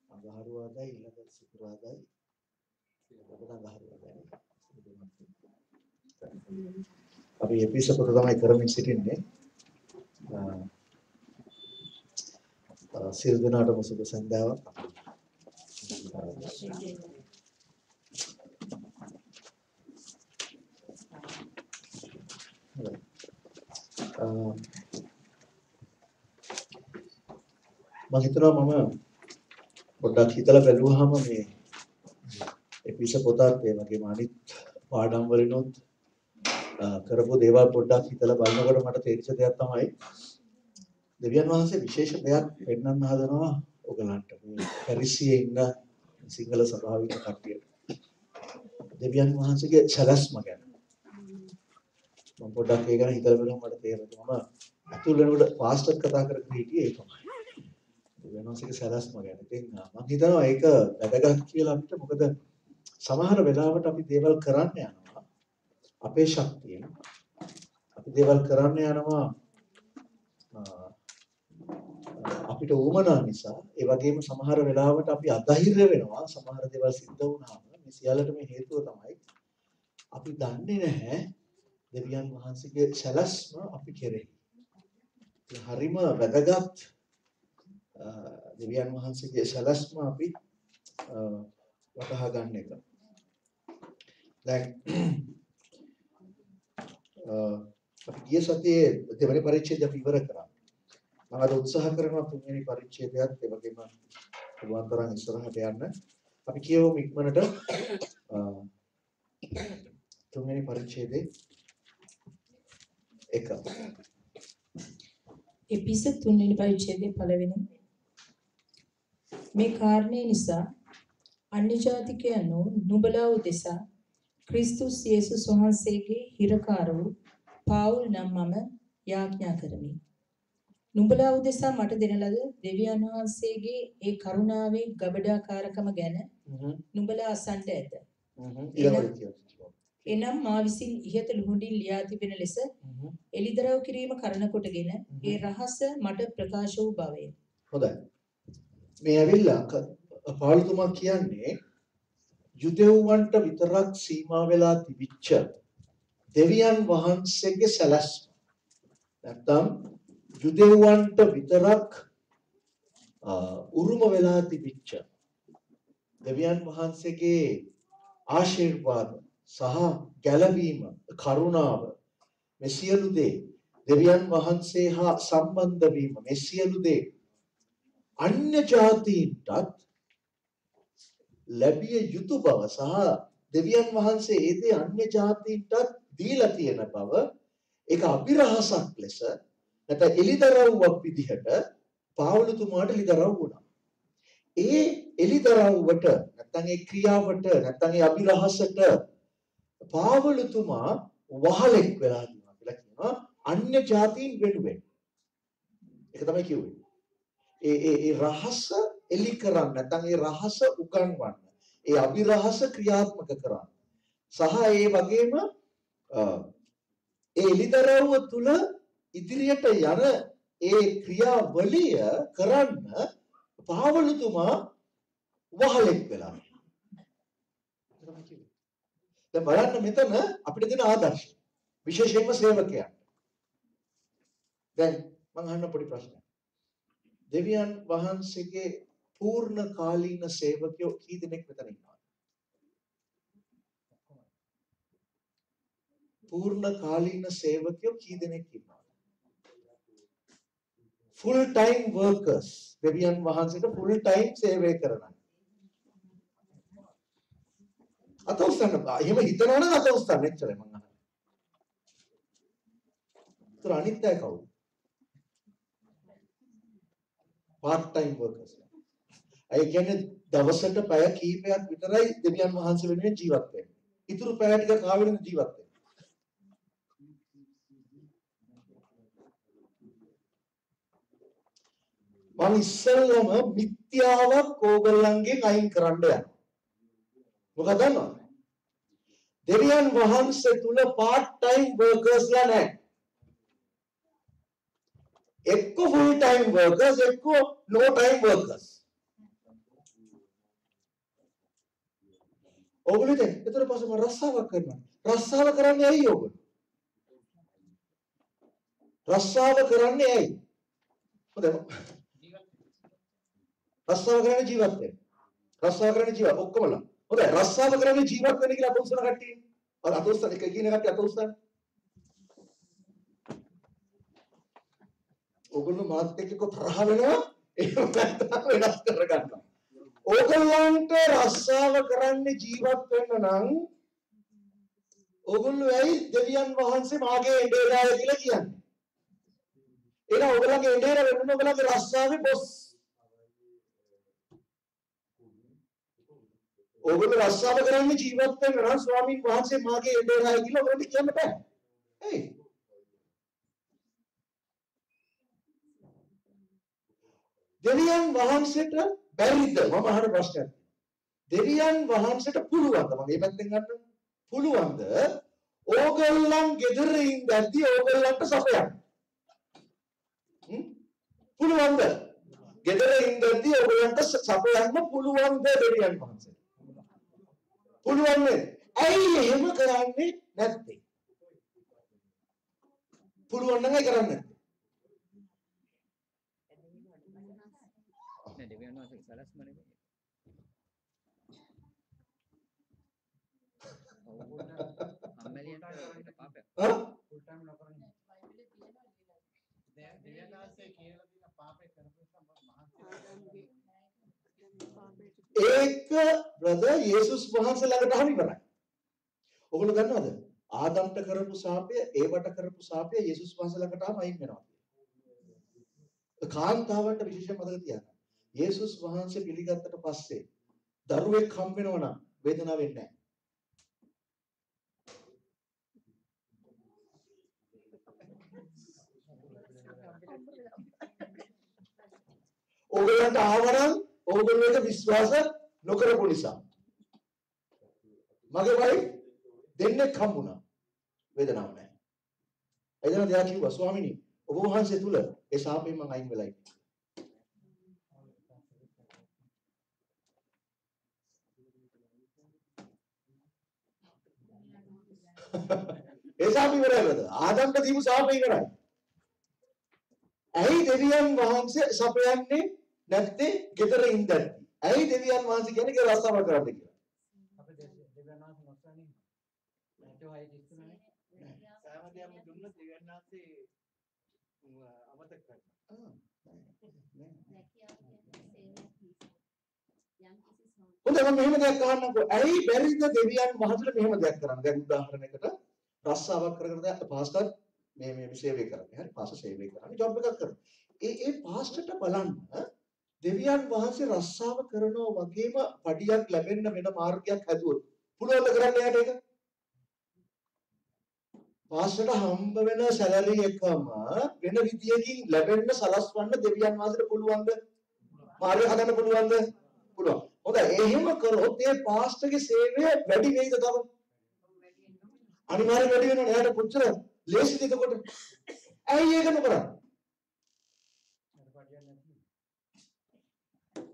අඟහරුවාදා ඊළඟ සිකුරාදායි අපිට අඟහරුවාදායි අපි එපිසෝඩ් තමයි කරමින් සිටින්නේ සියලු දෙනාටම සුබ සන්ධ්‍යාවක් මම හිතනවා මම පොඩ්ඩක් හිතලා බැලුවාම මේ එපිසෝඩ් පොතත් ඒ වගේම අනිත් පාඩම් වලිනුත් කරපු දේවල් පොඩ්ඩක් හිතලා බලනකොට මට තේරිච්ච දෙයක් තමයි දෙවියන් වහන්සේ විශේෂ දෙයක් පෙන්වන්න හදනවා ඔයගලන්ට මේ පැරිසියේ ඉන්න සිංහල සභාවික කට්ටියට දෙවියන් වහන්සේගේ සැලැස්ම ගැන මම පොඩ්ඩක් ඒ ගැන හිතලා බලුවම මට තේරෙනවා මම අතුල් වෙනකොට පාස්ටර් කතා කරගෙන හිටියේ ඒක තමයි දෙවියන් වහන්සේගේ සැලැස්ම ගැන. ඉතින් මම හිතනවා ඒක වැදගත් කියලා අපිට මොකද සමහර වෙලාවට අපි දේවල් කරන්න යනවා අපේ ශක්තියෙන් අපි දේවල් කරන්න යනවා අපිට උවමනා නිසා ඒ වගේම සමහර වෙලාවට අපි අධෛර්ය වෙනවා සමහර දේවල් සිද්ධ වුණාම මේ සියල්ලටම හේතුව තමයි අපි දන්නේ නැහැ දෙවියන් වහන්සේගේ සැලැස්ම අපි කෙරෙහි. ඒ හරිම වැදගත් දෙවියන් වහන්සේගේ සැලැස්ම අපි වටහා ගන්න එක. දැන් අපි ගිය සතියේ දෙවෙනි පරිච්ඡේදය අපි ඉවර කරා. මම අද උත්සාහ කරනවා තුන්වෙනි පරිච්ඡේදයත් ඒ වගේම පුළුවන් තරම් ඉස්සරහට යන්න. අපි කියවමු ඉක්මනට තුන්වෙනි පරිච්ඡේදයේ 1. එපිසෝඩ් තුන්වෙනි පරිච්ඡේදයේ පළවෙනි මේ කාරණේ නිසා අන්‍ය ජාතිකයන්ෝ නුඹලා උදෙසා ක්‍රිස්තුස් යේසුස් වහන්සේගේ හිරකාර වූ පාවුල් නම් මම යාඥා කරමි. නුඹලා උදෙසා මට දෙන ලද දෙවියන් වහන්සේගේ ඒ කරුණාවේ ගබඩාකාරකම ගැන නුඹලා අසන්නට ඇත. එනම් මා විසින් ඉහත ලුහුඬින් ලියා තිබෙන ලෙස එලිදරව් කිරීම කරන කොටගෙන ඒ රහස මට ප්‍රකාශ වූ බවය. හොඳයි. මේ ඇවිල්ලා පාවුල්තුමා කියන්නේ යුදෙව්වන්ට විතරක් සීමා වෙලා තිබිච්ච දෙවියන් වහන්සේගේ සැලැස්ම. නැත්නම් යුදෙව්වන්ට විතරක් උරුම වෙලා තිබිච්ච දෙවියන් වහන්සේගේ ආශිර්වාද සහ ගැලවීම කරුණාව මේ සියලු දේ දෙවියන් වහන්සේ හා සම්බන්ධ වීම මේ සියලු දේ අන්‍ය ජාතීන්ටත් ලැබිය යුතු බව සහ දෙවියන් වහන්සේ ඒ දේ අන්‍ය ජාතීන්ටත් දීලා තියෙන බව ඒක අභිරහසක් ලෙස නැත්නම් එලිදරව්වක් විදිහට පාවුලතුමාට එලිදරව් වුණා. ඒ එලිදරව්වට නැත්නම් ඒ ක්‍රියාවට නැත්නම් ඒ අභිරහසට පාවුලතුමා වහලෙක් වෙලා ඉන්නවා කියලා කියනවා අන්‍ය ජාතීන් වෙනුවෙන්. ඒක තමයි කිව්වේ. ඒ රහස එලි කරන්න නැත්නම් ඒ රහස උගන්වන්න. ඒ අභිරහස ක්‍රියාත්මක කරන්න. සහ ඒ වගේම ඒ එලිදරව්ව තුල ඉදිරියට යන ඒ ක්‍රියාවලිය කරන්න පාවුලතුමා වහලෙක් වෙලා. දැන් බලන්න මෙතන අපිට දෙන ආදර්ශය. විශේෂයෙන්ම සේවකයන්. දැන් මම අහන්න පොඩි ප්‍රශ්නයක්. දෙවියන් වහන්සේගේ පූර්ණ කාලීන සේවකයෝ කී දෙනෙක් මෙතන ඉන්නවද? පූර්ණ කාලීන සේවකයෝ කී දෙනෙක් ඉන්නවද? full time workers දෙවියන් වහන්සේට full time සේවය කරන. අතෝස්තන එහෙම හිතනවනම් අතෝස්තන එච්චරයි මම අහන්නේ. ඒතර අනිත් අය කවුද? part time workers. අය කියන්නේ දවසට පැය කීපයක් විතරයි දෙවියන් වහන්සේ වෙනුවෙන් ජීවත් වෙන්නේ. ඊටු පැය ටික කාවෙන්න ජීවත් වෙන්නේ. මම ඉස්සෙල්ලම මිත්‍යාවක් ඕගොල්ලන්ගෙන් අයින් කරන්න යනවා. මොකද දන්නවද? දෙවියන් වහන්සේ තුල part time workers ලා නැහැ. එක්ක full time workers එක්ක no time workers. ඕගොල්ලෝ දැන් ඒතර පස්සේ මම රස්සාවක් කරනවා. රස්සාව කරන්නේ ඇයි ඕගොල්ලෝ? රස්සාව කරන්නේ ඇයි? හොඳයි. රස්සාව කරන්නේ ජීවත් වෙන්න. රස්සාව කරන්නේ ජීවත් ඔක්කොමලා. හොඳයි. රස්සාව කරන්නේ ජීවත් වෙන්න කියලා අත උස්සන කට්ටිය. අර අත උස්සන එක කියන කට්ටිය අත උස්සන. ඕගොල්ලෝ මාත් එක්ක තරහ වෙනවා. එහෙම නැත්නම් වෙනස් කර ගන්නවා. ඕගොල්ලන්ට රස්සාව කරන්නේ ජීවත් වෙන්න නම් ඕගොල්ලෝ ඇයි දෙවියන් වහන්සේ මාගේ එඬේරාය කියලා කියන්නේ? ඒක ඕගොල්ලන්ගේ එඬේර වෙන්න ඕගොල්ලන්ගේ රස්සාවේ බොස්. ඕගොල්ලෝ රස්සාව කරන්නේ ජීවත් වෙන්න නම් ස්වාමීන් වහන්සේ මාගේ එඬේරාය කියලා ඕගොල්ලන්ට කියන්න බෑ. ඇයි? දෙවියන් වහන්සේට බැරිද? මම අහන ප්‍රශ්නයක්. දෙවියන් වහන්සේට පුළුවන්ද? මම මේ පැත්තෙන් ගන්න. පුළුවන්ද? ඕගොල්ලන් ගෙදර ඉඳද්දි ඕගොල්ලන්ට සපයන්න. පුළුවන්ද? ගෙදර ඉඳද්දි ඕගොල්ලන්ට සපයන්න පුළුවන්ද දෙවියන් වහන්සේට? පුළුවන් නේ. ඇයි එහෙම කරන්නේ නැත්තේ? පුළුවන් නම් ඒ කරන්නේ නැත්තේ. නෑ දෙවියන් වහන්සේ සලස්ම නෙමෙයි. අම්මලියට ඒක පාපයක්. ෆුල් ටයිම් නොකරන්නේ. බයිබලේ තියෙනවා ලියලා. දැන් දෙවියන් වහන්සේ කියලා දින පාපේ කරපු නිසා ඒක බ්‍රදර් යේසුස් වහන්සේ ළඟට හරි ඉවරයි. ඔයගොල්ලෝ දන්නවද? ආදම්ට කරපු සාපය, ඒවට කරපු සාපය යේසුස් වහන්සේ ළඟට ආම අයින් වෙනවා. කාන්තාවන්ට විශේෂයෙන් මතක තියාගන්න. යේසුස් වහන්සේ පිළිගත්තට පස්සේ දරුවෙක් හම් වෙනවා නම් වේදනාවක් වෙන්නේ නැහැ. ඕගොල්ලන්ට ආවනම් ඕගොල්ලෝට විශ්වාස නොකරපු නිසා. මගේ වයි දෙන්නෙක් හම්බුණා. වේදනාවක් නැහැ. එදෙන දෙයක් කිව්වා ස්වාමිනී ඔබ වහන්සේ තුල ඒ ශාපයෙන් මම අයින් වෙලා ඉන්නේ. ඒ ශාපය ඉවරයිද? ආදම්ට දීපු ශාපය ඉවරයි. ඇයි දෙවියන් වහන්සේ සපයන්නේ නැත්තේ ගෙදර ඉඳන්? ඇයි දෙවියන් වහන්සේ කියන්නේ ඒක රස්සාව කරන්න කියලා? අපේ දෙවියන් වහන්සේ නොසන්නේ. නැටෝ හයි දිස්තුනේ. සෑමදේම දුන්නොත් දෙවියන් වහන්සේ අමතක කරනවා. හොඳයි මම මෙහෙම දෙයක් අහන්නම්කෝ. ඇයි බැරිද දෙවියන් වහන්සේට මෙහෙම දෙයක් කරන්න? දැන් උදාහරණයකට රස්සාවක් කරගෙන දැන් පාස්ටර් මේ සේවය කරන්නේ. හරි පාස්ටර් සේවය කරන්නේ ජොබ් එකක් කරනවා. ඒ පාස්ටර්ට බලන්න දෙවියන් වහන්සේ රස්සාව කරනවා වගේම පඩියක් ලැබෙන්න වෙන මාර්ගයක් හදුවොත් පුළුවන්ද කරන්න යාට ඒක? පාස්ටර්ට හම්බ වෙන සැලරි එකම වෙන විදියකින් ලැබෙන්න සලස්වන්න දෙවියන් වහන්සේට පුළුවන්ද? මාර්ගය හදන්න පුළුවන්ද? පුළුවන්. හොඳයි එහෙම කරොත් ඒ පාස්ටර්ගේ සේවය වැඩි වෙයිද තව? අනිවාර්යෙන් වැඩි වෙනවා. එයාට කොච්චර ලේසිද එතකොට? ඇයි ඒක නොකරන්නේ?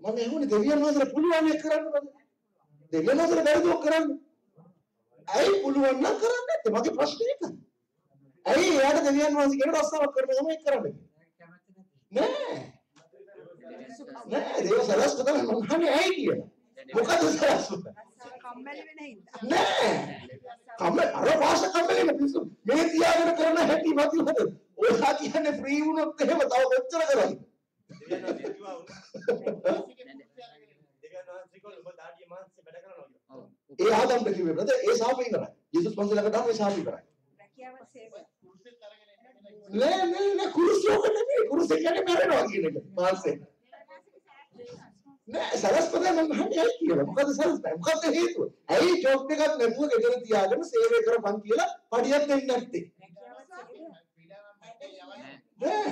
මම එහුනේ දෙවියන් වහන්සේට පුළුවන් ඒක කරන්න බෑ. දෙවියන් වහන්සේට බැරිද ඔක් කරන්න? ඇයි පුළුවන් නම් කරන්නේ නැත්තේ? මගේ ප්‍රශ්නේ ඒකයි. ඇයි එයාට දෙවියන් වහන්සේ කියන රස්සාවක් කරන ගමන් ඒක කරන්නේ? නෑ. නෑ දේව සලස් තමයි මම අහන්නේ ඇයි කියලා. මොකද සලස්? කම්මැලි වෙන හින්දා. නෑ. අර භාෂා කම්මැලි නෙපිසු. මේ තියාගෙන කරන හැටි මතිවද? ඔයා කියන්නේ ෆ්‍රී වුණොත් එහෙම තව කොච්චර කරන්නේ? දෙවියන් වහන්සේ කිව්වා දෙවියන් වහන්සේ කොල්ල ඔබ දාඩිය මාංශේ වැඩ කරනවා කියලා. ඔව්. ඒ ආදම්ට කිව්වේ බ්‍රදර් ඒ ශාපය ඉවරයි. යේසුස් වහන්සේ ළඟට ආව ඒ ශාපය ඉවරයි. රැකියාව සේවය. නෑ කුරුසියක නෙමෙයි. කුරුසිය කියන්නේ මැරෙනවා කියන එක. මාංශේ. නෑ සලස්පදේ මම අහන්නේ ඇයි කියලා. මොකද සලස්පදේ? මොකද හේතුව? ඇයි ජොබ් එකක් නැතුව ගෙදර තියාගෙන සේවය කරපන් කියලා පඩියක් දෙන්නේ නැත්තේ? නෑ.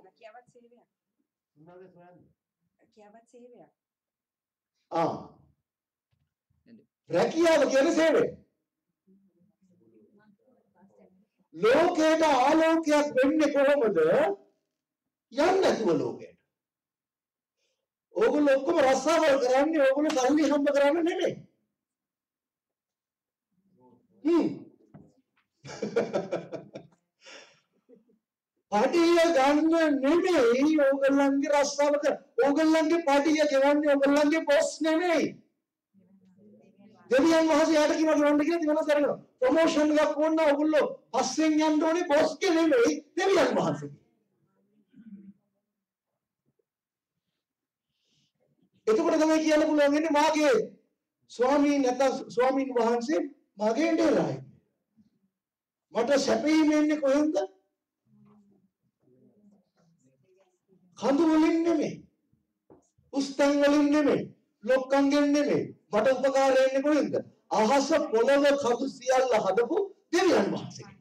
රැකියාවත් සේවය. මොනවද සොයන්නේ? රැකියාවත් සේවය. රැකියාව කියන්නේ සේවය. ලෝකයට ආලෝකයක් වෙන්නේ කොහොමද? යන්නේ නැතුව ලෝකයට. ඕගොල්ලෝ ඔක්කොම රස්සාවල් කරන්නේ ඕගොල්ලෝ සල්ලි හම්බ කරන්න නෙමෙයි. පාටිය ගන්න නෙමෙයි ඕගොල්ලන්ගේ රස්සාව කර. ඕගොල්ලන්ගේ පාටිය ගෙවන්නේ ඕගොල්ලන්ගේ බොස් නෙමෙයි. දෙවියන් වහන්සේට කියනවා ගන්න කියලා දිනන කරනවා. ප්‍රොමෝෂන් එකක් වුණා ඕගොල්ලෝ පස්සෙන් යන්න ඕනේ බොස්ගේ නෙමෙයි දෙවියන් වහන්සේගේ. එතකොට තමයි කියන්න පුළුවන් ඉන්නේ මාගේ ස්වාමීන් නැත්නම් ස්වාමීන් වහන්සේ මගේ ඩේරායි. මට සැපීම එන්නේ කොහෙන්ද? කඳු වලින් නෙමෙයි. උස්තන් වලින් නෙමෙයි. ලොක්කන්ගෙන් නෙමෙයි. මට උපකාරය එන්නේ කොහෙන්ද? අහස පොළව කඳු සියල්ල හදපු දෙවියන් වහන්සේ.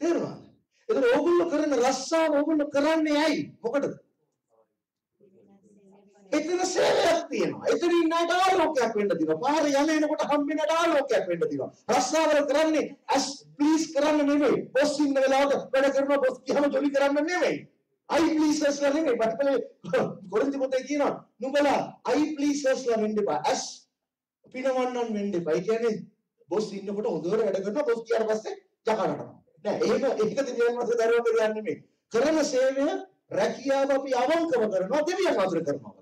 තේරුණාද? එතන ඕගොල්ලෝ කරන රස්සාව ඕගොල්ලෝ කරන්නේ ඇයි? මොකටද? එතන සේවයක් තියෙනවා. එතනින් නට ආලෝකයක් වෙන්න දිනවා. පාරේ යන එනකොට හම්බෙන්න ආලෝකයක් වෙන්න දිනවා. රස්සාවල කරන්නේ ඇස් ප්ලීස් කරන්න නෙමෙයි. බොස් ඉන්න වෙලාවට වැඩ කරනවා බොස් කියම ජොලි කරන්න නෙමෙයි. අයි ප්ලීසර්ස්ලා නෙමෙයි. බටපලේ කොරින්ති පොතේ කියනවා නුඹලා අයි ප්ලීසර්ස්ලා වෙන්න එපා. ඇස් පිනවන්නන් වෙන්න එපා. ඒ කියන්නේ බොස් ඉන්නකොට හොඳට වැඩ කරනවා බොස් කියාට පස්සේ ජකරනවා. නෑ එහෙම ඒක දෙවියන් වහන්සේ දරුවෝ කියන්නේ නෙමෙයි. කරන සේවය රැකියාව අපි අවංකව කරනවා දෙවියන් වහන්සේ කරනවා.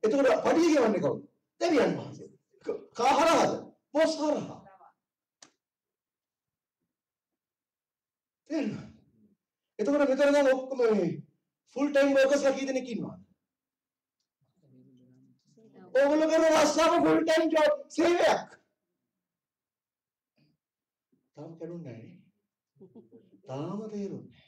එතකොට පඩිය ගෙවන්නේ කවුද? දෙවියන් වහන්සේ. කාහරහද? බොස් හරහා. තේරෙනවද? එතකොට මෙතන දැන් ඔක්කොම ෆුල් ටයිම් වර්කර්ස්ලා කී දෙනෙක් ඉන්නවද? ඕගොල්ලෝ කරන රස්සාව ෆුල් ටයිම් ජොබ් සේවයක්. තාම කරුන්නේ නැහැ. තාම තේරුන්නේ.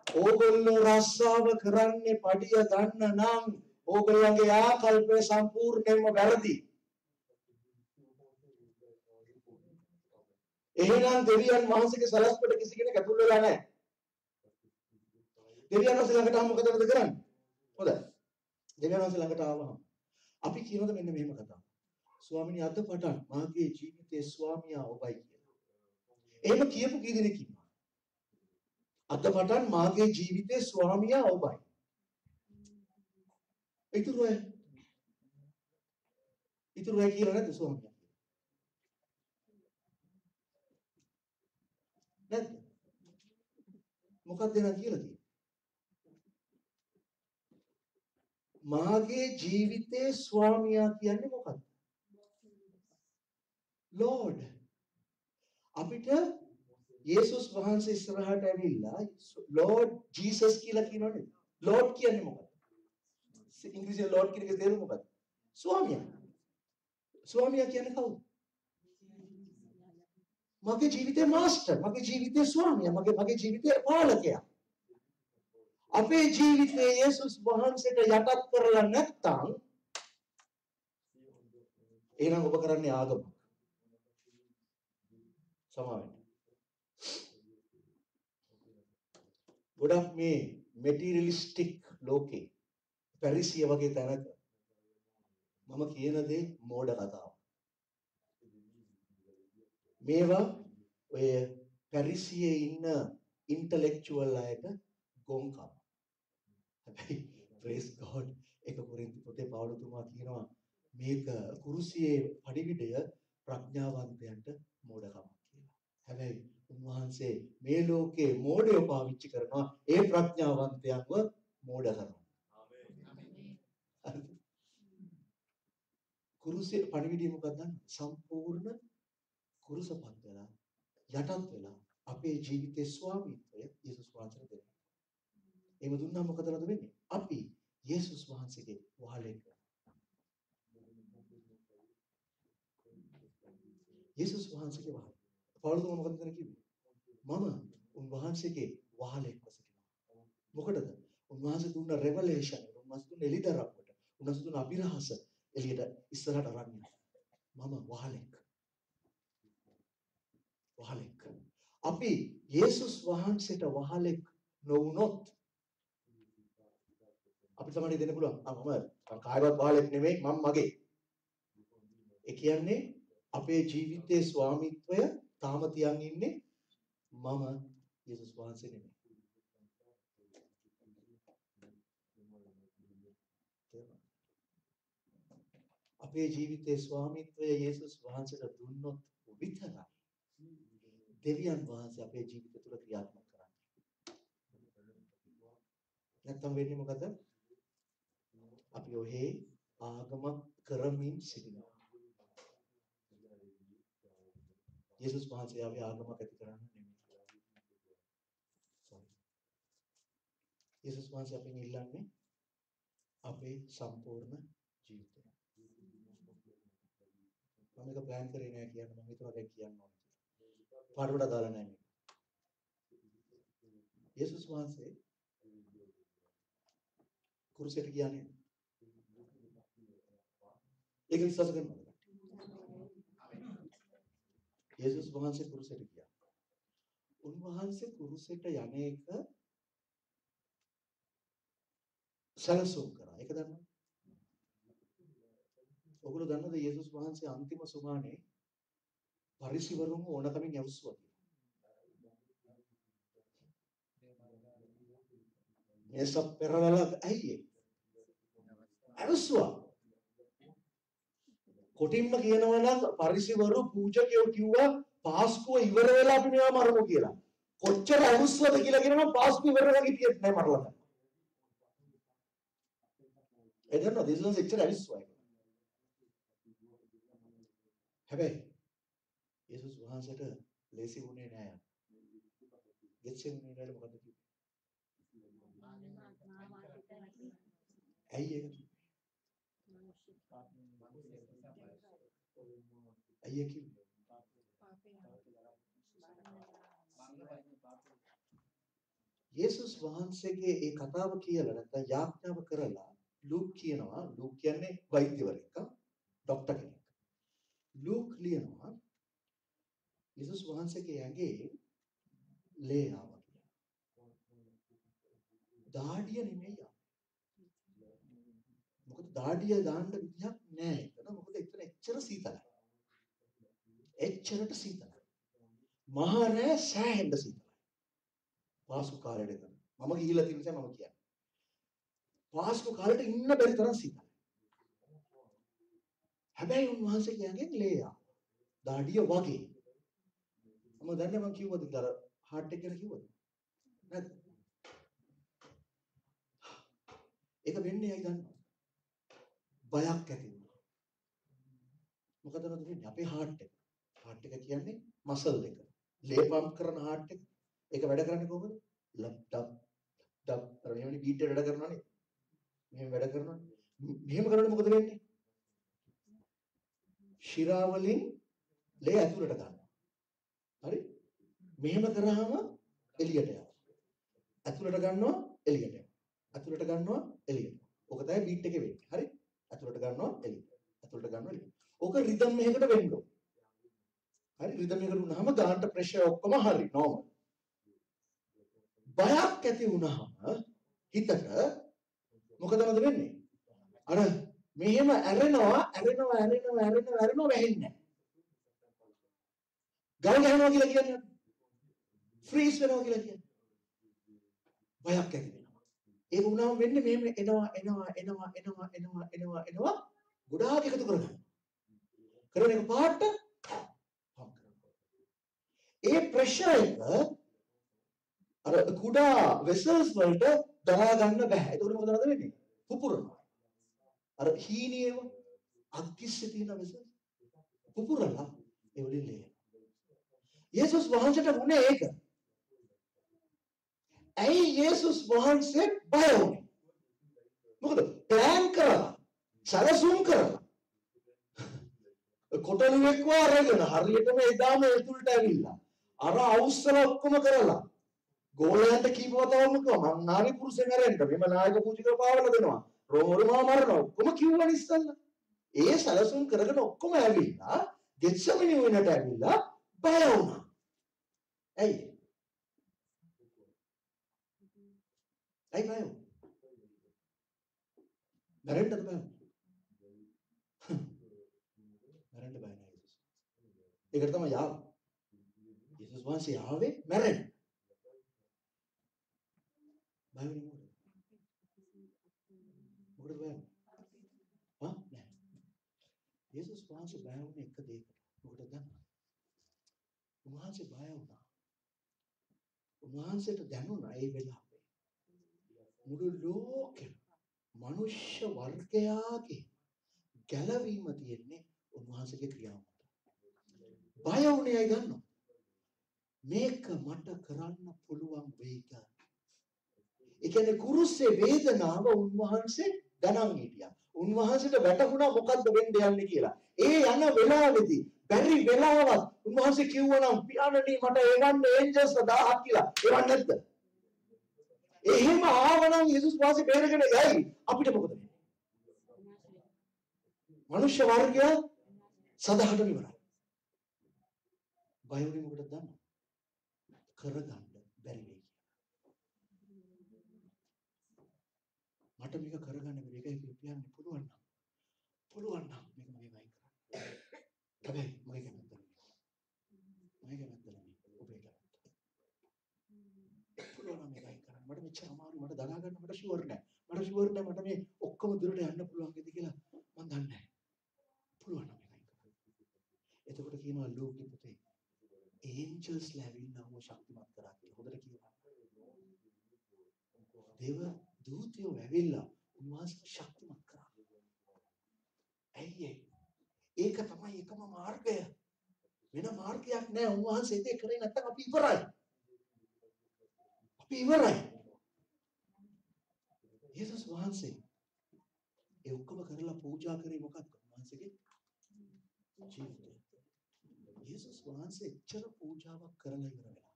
ඕගොල්ලෝ රස්සාව කරන්නේ පඩිය ගන්න නම් ඕගොල්ලන්ගේ ආකල්පය සම්පූර්ණයෙන්ම වැරදි. එහෙනම් දෙවියන් වහන්සේගේ සලස්පට කිසි කෙනෙක් ඇතුල් වෙලා නැහැ. දෙවියන් වහන්සේ ළඟට ආවම මොකදද කරන්නේ? හොඳයි. දෙවියන් වහන්සේ ළඟට ආවම අපි කියනද මෙන්න මෙහෙම කතාවක්. ස්වාමිනී අද පටන් මාගේ ජීවිතයේ ස්වාමියා ඔබයි කියලා. එහෙම කියපු කී දෙනෙක් ඉන්නවා? අද පටන් මාගේ ජීවිතයේ ස්වාමියා ඔබයි. ඉතුරු අය කියලා නැද්ද ස්වාමියා? නැද්ද? මොකක්ද එනවා කියලා තියෙන්නේ? මාගේ ජීවිතේ ස්වාමියා කියන්නේ මොකක්ද? ලෝඩ්. අපිට යේසුස් වහන්සේ ඉස්සරහට ඇවිල්ලා ලෝඩ් ජීසස් කියලා කියනවනේ. ලෝඩ් කියන්නේ මොකක්ද? ඉංග්‍රීසියෙන් ලෝඩ් කියන එකේ තේරුම මොකක්ද? ස්වාමියා. ස්වාමියා කියන්නේ කවුද? මගේ ජීවිතේ මාස්ටර්, මගේ ජීවිතේ ස්වාමියා, මගේ ජීවිතේ පාලකයා. අපේ ජීවිතේ යේසුස් වහන්සේට යටත් කරලා නැත්නම් එහෙනම් ඔබ කරන්නේ ආගම. සමාවෙන්න. ගොඩක් මේ මෙටීරියලිස්ටික් ලෝකේ පැරිසිය වගේ තැනක මම කියන දේ මෝඩ කතාව. මේවා ඔය පැරිසියේ ඉන්න ඉන්ටලෙක්චුවල් අයට ගොංකම. හැබැයි ප්‍රේස් ගෝඩ් එක කොරින්ති පොතේ පවුලතුමා කියනවා මේක කුරුසියේ පඩිවිඩය ප්‍රඥාවන්තයන්ට මෝඩකමක් කියලා. හැබැයි උන්වහන්සේ මේ ලෝකේ මෝඩයෝ පාවිච්චි කරනවා ඒ ප්‍රඥාවන්තයන්ව මෝඩ කරනවා. ආමේන්. කුරුසියේ පඩිවිඩය මොකක්ද? සම්පූර්ණ කුරුසපත් වෙලා යටත් වෙලා අපේ ජීවිතේ ස්වාමීත්වය යේසුස් වහන්සේට දෙනවා. එහෙම දුන්නා මොකදද වෙන්නේ? අපි යේසුස් වහන්සේගේ වහලෙක් වෙනවා. යේසුස් වහන්සේගේ වහල. පවුලතුමා මොකද කිව්වේ? මම උන්වහන්සේගේ වහලෙක්ව සිටිනවා. මොකටද? උන්වහන්සේ දුන්න රෙවලේෂන්, උන්වහන්සේ දුන්න එළිදරව්වට, උන්වහන්සේ දුන්න අභිරහස එළියට ඉස්සරහට අරන් යනවා. මම වහලෙක්. වහලෙක්. අපි යේසුස් වහන්සේට වහලෙක් නොවුනොත් අපිට තමයි දෙන්න පුළුවන්. මම කායවත් වහලෙක් නෙමෙයි මම මගේ. ඒ කියන්නේ අපේ ජීවිතයේ ස්වාමිත්වය තාම තියන් ඉන්නේ මම යේසුස් වහන්සේ නෙමෙයි. අපේ ජීවිතයේ ස්වාමිත්වය යේසුස් වහන්සේට දුන්නොත් විතරයි දෙවියන් වහන්සේ අපේ ජීවිත තුළ ක්‍රියාත්මක කරන්නේ. නැත්නම් වෙන්නේ මොකද? අපි ඔහේ ආගම කරමින් සිටිනවා. යේසුස් වහන්සේ ආවේ ආගමක් ඇති කරන්න නෙමෙයි. sorry. යේසුස් වහන්සේ අපෙන් ඉල්ලන්නේ අපේ සම්පූර්ණ ජීවිතය. මම මේක ප්ලෑන් කරේ නෑ කියන්න මම හිතුවා දැන් කියන්න ඕනේ කියලා. පාඩුවට දාලා නෑ මේක. යේසුස් වහන්සේ කුරුසයට ගියානේ. ඒක විශ්වාස කරනවද? යේසුස් වහන්සේ කුරුසයට ගියා. උන්වහන්සේ කුරුසයට යන එක සැලසුම් කරා. ඒක දන්නවද? ඔගොල්ලෝ දන්නවද යේසුස් වහන්සේ අන්තිම සුමානේ පරිසිවරුන් ඕනකමින් යවුස්සුවා කියලා. මේස පෙරලලා ඇයි ඇවුස්සුවා. කොටින්ම කියනවා නම් පරිසිවරු පූජකයෝ කිව්වා පාස්කුව ඉවර වෙලා අපි මේවා මරමු කියලා. කොච්චර ඇවුස්සුවද කියලා කියනවා පාස්කුව ඉවර වෙලා ගිහින් නෑ මරලා. එදෙන්න දෙසොන් එච්චර ඇවුස්සුවා. හැබැයි යේසුස් වහන්සේට ලේසි වුණේ නෑ. ගෙච්චෙන්නේ නෑ මොකද කිව්වේ? ඇයි ඒක? ඇයි කිව්වේ? යේසුස් වහන්සේගේ ඒ කතාව කියලා නැත්නම් යාඥාව කරලා ලූක් කියනවා ලූක් කියන්නේ වෛද්‍යවරයෙක් ඩොක්ටර් කෙනෙක්. ලූක් ලියනවා යේසුස් වහන්සේගේ ඇඟේ ලේ ආවා කියලා. දාඩිය නෙමෙයි ආවේ. මොකද දාඩිය දාන්න විදියක් නැහැ එතන. මොකද එතන එච්චර සීතලයි. එච්චරට සීතලයි. මහා රෑ සෑහෙන්න සීතලයි. පාස්කු කාලේට කරන. මම ගිහිල්ලා තියෙන නිසා මම කියන්නේ. පාස්කු කාලේට ඉන්න බැරි තරම් සීතලයි. හැබැයි උන්වහන්සේ කියන්නේ ලේ ආවා. දාඩිය වගේ. මම දන්නේ මම කිව්වද කියලා හાર્ට් එක ගැන කිව්වද? නැද්ද? ඒක වෙන්නේ ඇයි දන්නවද? බයක් ඇති වුණා. මොකද නේද වෙන්නේ? අපේ හાર્ට් එක. හાર્ට් එක කියන්නේ මසල් එක. ලේ පම්ප් කරන හાર્ට් එක. ඒක වැඩ කරන්නේ කොහොමද? ලප් ටප් ටප් අර මෙහෙමනේ බීට් එක වැඩ කරනවා නේද? මෙහෙම වැඩ කරනවා. මෙහෙම කරනකොට මොකද වෙන්නේ? ශිරා වලින් ලේ ඇතුළට ගන්නවා. හරි? මෙහෙම කරාම එළියට යනවා. ඇතුළට ගන්නවා එළියට යනවා. ඇතුළට ගන්නවා එළියට. ඕක තමයි බීට් එකේ වෙන්නේ. හරි? ඇතුළට ගන්නවා එළියට. ඇතුළට ගන්නවා එළියට. ඕක රිද්ම් එකකට වෙන්න ඕන. හරි? රිද්ම් එකකට වුණාම ගාන්ට ප්‍රෙෂර් ඔක්කොම හරි නෝමල්. බයක් ඇති වුණාම හිතට මොකද වෙන්නේ? අර මෙහෙම ඇරෙනවා වැහෙන්නේ නැහැ. ගල් ගහනවා කියලා කියන්නේ ෆ්‍රීස් වෙනවා කියලා කියන්නේ. බයක් ඇති වෙනවා. ඒක වුණාම වෙන්නේ මෙහෙම එනවා ගොඩාක් එකතු කරගන්න. කරන එක පාට පම්ප් කරනවා. ඒ ප්‍රෙෂර් එක අර කුඩා වෙසල්ස් වලට දරා ගන්න බෑ. ඒක මොකද වෙන්නේ? පුපුරනවා. අර හීනියේම අත්කිස්සේ තියෙන වෙසල්ස් පුපුරලා ඒ වලින් ලේ. යේසුස් වහන්සේට වුණේ ඒක. ඇයි යේසුස් වහන්සේ බය වුනේ? මොකද ප්ලෑන් කරලා සැලසුම් කරලා කොටලුවෙක්ව අරගෙන හරියටම එදාම එතුළට ඇවිල්ලා අර අවුස්සල ඔක්කොම කරලා ගෝලයන්ට කීපවතාවම කිව්වා මං නාරි පුරුෂෙන් අරෙන්න මෙම නායක පූජිකව පාවලා දෙනවා රෝමරුමා මරනවා ඔක්කොම කිව්වා ඉස්සල්ලා ඒ සැලසුම් කරගෙන ඔක්කොම ඇවිල්ලා ගෙත්සෙමනි වෙනට ඇවිල්ලා බය වුණා. ඇයි? ඇයි බය වුනේ? මැරෙන්නද බය වුනේ? මැරෙන්න බය නෑ යේසුස්. ඒකට තමයි ආවේ. යේසුස් වහන්සේ ආවේ මැරෙන්න. බය වෙන්නේ මොකද? මොකද බය? හා? නෑ. යේසුස් වහන්සේ බය වුණේ එක දෙයකට. මොකටද දන්නවද? උන්වහන්සේ බය වුණා. උන්වහන්සේට දැනුණා ඒ වෙලාවේ මුළු ලෝකෙම මනුෂ්‍ය වර්ගයාගේ ගැලවීම තියෙන්නේ උන්වහන්සේගේ ක්‍රියාව මත. බය වුණේ අය දන්නව. මේක මට කරන්න පුළුවන් වෙයි කියලා. ඒ කියන්නේ කුරුස්සේ වේදනාව උන්වහන්සේ ගණන් හිටියා. උන්වහන්සේට වැටහුණා මොකද්ද වෙන්න යන්නේ කියලා. ඒ යන වෙලාවේදී බැරි වෙලාවක් උන්වහන්සේ කිව්වනම් පියාණනි මට එවන්න ඒන්ජල්ස් 1000ක් කියලා. එවන්න නැද්ද? එහෙම ආවනම් යේසුස් වහන්සේ බේරගෙන යයි. අපිට මොකද වෙන්නේ? මනුෂ්‍ය වර්ගය සදාහටම ඉවරයි. බය වුණේ මොකටද දන්නවද? කරගන්න බැරි වෙයි කියලා. මට මේක කරගන්න බැරි. ඒකයි කියන්නේ පුළුවන් නම් මේක මගේ වයින් කරන්න. හැබැයි මගේ කැමැත්ත නෙමෙයි. ඔබේ කැමැත්ත. පුළුවන් නම් මේක වයින් කරන්න. මට මෙච්චර අමාරුයි. මට දරා ගන්න මට ෂුවර් නෑ. මට මේ ඔක්කොම දුරට යන්න පුළුවන් වේද කියලා මම දන්නේ නෑ. පුළුවන් නම් මේක වයින් කරන්න. එතකොට කියනවා ලෝකෙ පුතේ ඒන්ජල්ස් ලැබින්නව ශක්තිමත් කරා කියලා. හොඳට කියනවා. දේව දූතයෝ ඇවිල්ලා උන්වහන්සේ ශක්තිමත් කරා. ඇයි ඒක තමයි එකම මාර්ගය. වෙන මාර්ගයක් නෑ. උන්වහන්සේ ඒක කරේ නැත්නම් අපි ඉවරයි. යේසුස් වහන්සේ ඒ ඔක්කොම කරලා පූජා කරේ මොකක්ද? උන්වහන්සේගේ ජීවිතය. යේසුස් වහන්සේ එච්චර පූජාවක් කරලා ඉවර වෙලා.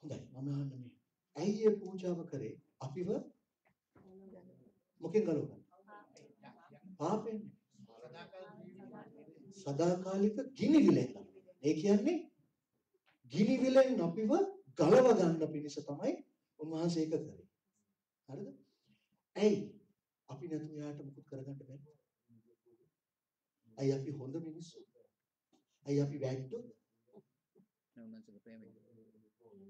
හොඳයි මම අහන්නේ මේ. ඇයි ඒ පූජාව කරේ? අපිව මොකෙන් ගලවගන්න? පාපෙන්. සදාකාලික ගිනිවිලෙන්. ඒ කියන්නේ ගිනිවිලෙන් අපිව ගලව ගන්න පිණිස තමයි උන්වහන්සේ ඒක කරේ. හරිද? ඇයි? අපි නැතුව යාට මුකුත් කරගන්න බැහැ. ඇයි අපි හොඳ මිනිස්සු? ඇයි අපි වැට්ටෝද? උන්වහන්සේගේ ප්‍රේමය.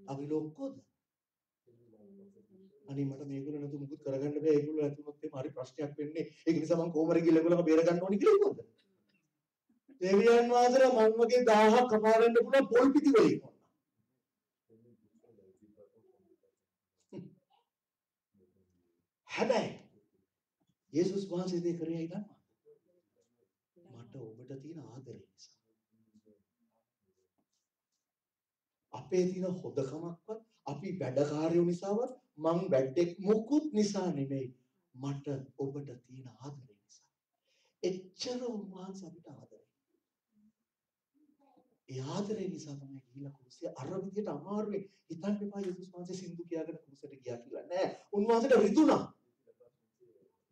අපි ලොක්කොද? අනේ මට මේගොල්ලෝ නැතුව මුකුත් කරගන්න බෑ. ඒගොල්ලෝ නැතුනොත් එහම හරි ප්‍රශ්නයක් වෙන්නේ. ඒක නිසා මම කොහොමද ගිහලා ඒගොල්ලෝ බේර ගන්න ඕනි කියලා කිව්වද? දෙවියන් වහන්සේලා මම වගේ 1000ක් කපාරන්න පුළුවන් පොල් පිටි වලින්. හැබැයි යේසුස් වහන්සේ දෙය කරේ ඇයි දන්නවද? මට ඔබට තියෙන ආදරය නිසා. අපේ තියෙන හොදකමක්වත් අපි වැඩකාරයෝ නිසාවත් මං වැඩෙක් මොකුත් නිසා නෙමෙයි. මට ඔබට තියෙන ආදරය නිසා. එච්චර උන්වහන්සේ අපිට ආදරේ. ඒ ආදරේ නිසා තමයි ගිහිලා කුරුසේ අර විදියට අමාරුවේ හිතන්න එපා යේසුස් වහන්සේ සින්දු කියාගෙන කුරුසට ගියා කියලා. නෑ. උන්වහන්සේට රිදුනා.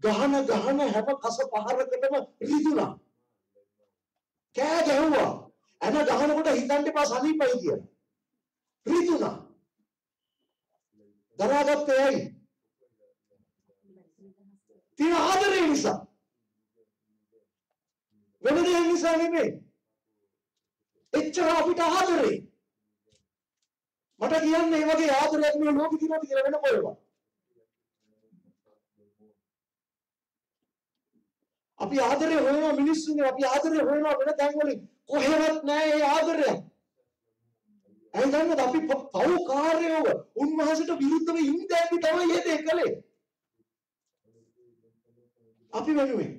ගහන හැම කස පහරකටම රිදුනා. කෑ ගැහුවා. එන ගහනකොට හිතන්න එපා සනීපයි කියලා. රිදුනා. දරාගත්තේ ඇයි? තියෙන ආදරේ නිසා. වෙන දෙයක් නිසා නෙමෙයි. එච්චර අපිට ආදරේ. මට කියන්නේ මේ වගේ ආදරයක් මේ ලෝකෙ තියෙනවද කියලා වෙන කොහෙවත්. අපි ආදරේ හොයනවා මිනිස්සුන්ගේ. අපි ආදරේ හොයනවා වෙන තැන් වලින්. කොහෙවත් නැහැ ඒ ආදරය. ඇයි දන්නවද අපි පෞකාරයව උන්වහන්සේට විරුද්ධව ඉඳන්දි තමයි මේ දේ කළේ. අපි වෙනුවෙන්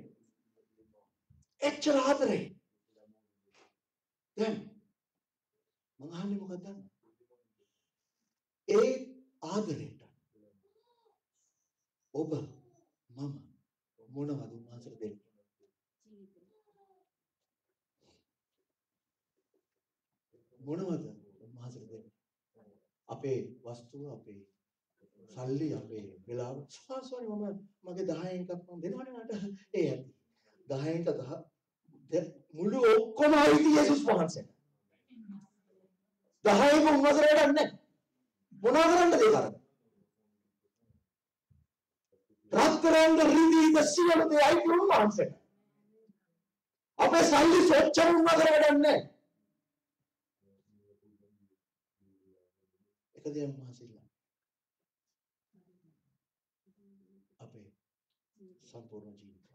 එච්චර ආදරේ. දැන් මම අහන්නේ මොකක්ද දන්නවද? ඒ ආදරේට ඔබ මම මොනවද උන්වහන්සේට දෙන්නේ? මොනවද උන්වහන්සේට දෙන්නේ? අපේ වස්තුව, අපේ සල්ලි, අපේ වෙලාව. සාසෝනි මගේ 10න් එකක් මම දෙනවනේ මට. ඒ ඇති. 10න් එක 10 මුළු ඔක්කොම ආවිත් යේසුස් වහන්සේට. 10ක උන්වහන්සේට නැහැ. මොනවා කරන්නද ඒ කරන්නේ? රත්තරන් රිදී සියලු දේ ආවිත් උන්වහන්සේට. අපේ සල්ලි සොච්චර වුණා කරලා වැඩක් නැහැ. එක දෙයක් මහසිල්ලා. අපේ සම්පූර්ණ ජීවිතය.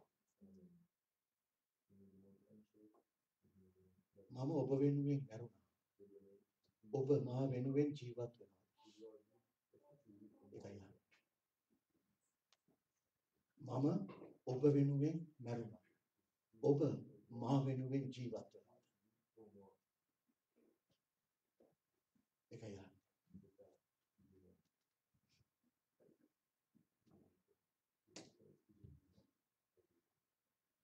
මම ඔබ වෙනුවෙන් මැරුණා. ඔබ මා වෙනුවෙන් ජීවත් වෙනවා. ඒකයි. මම ඔබ වෙනුවෙන් මැරුණා. ඔබ මා වෙනුවෙන් ජීවත් වෙනවා. ඒකයි.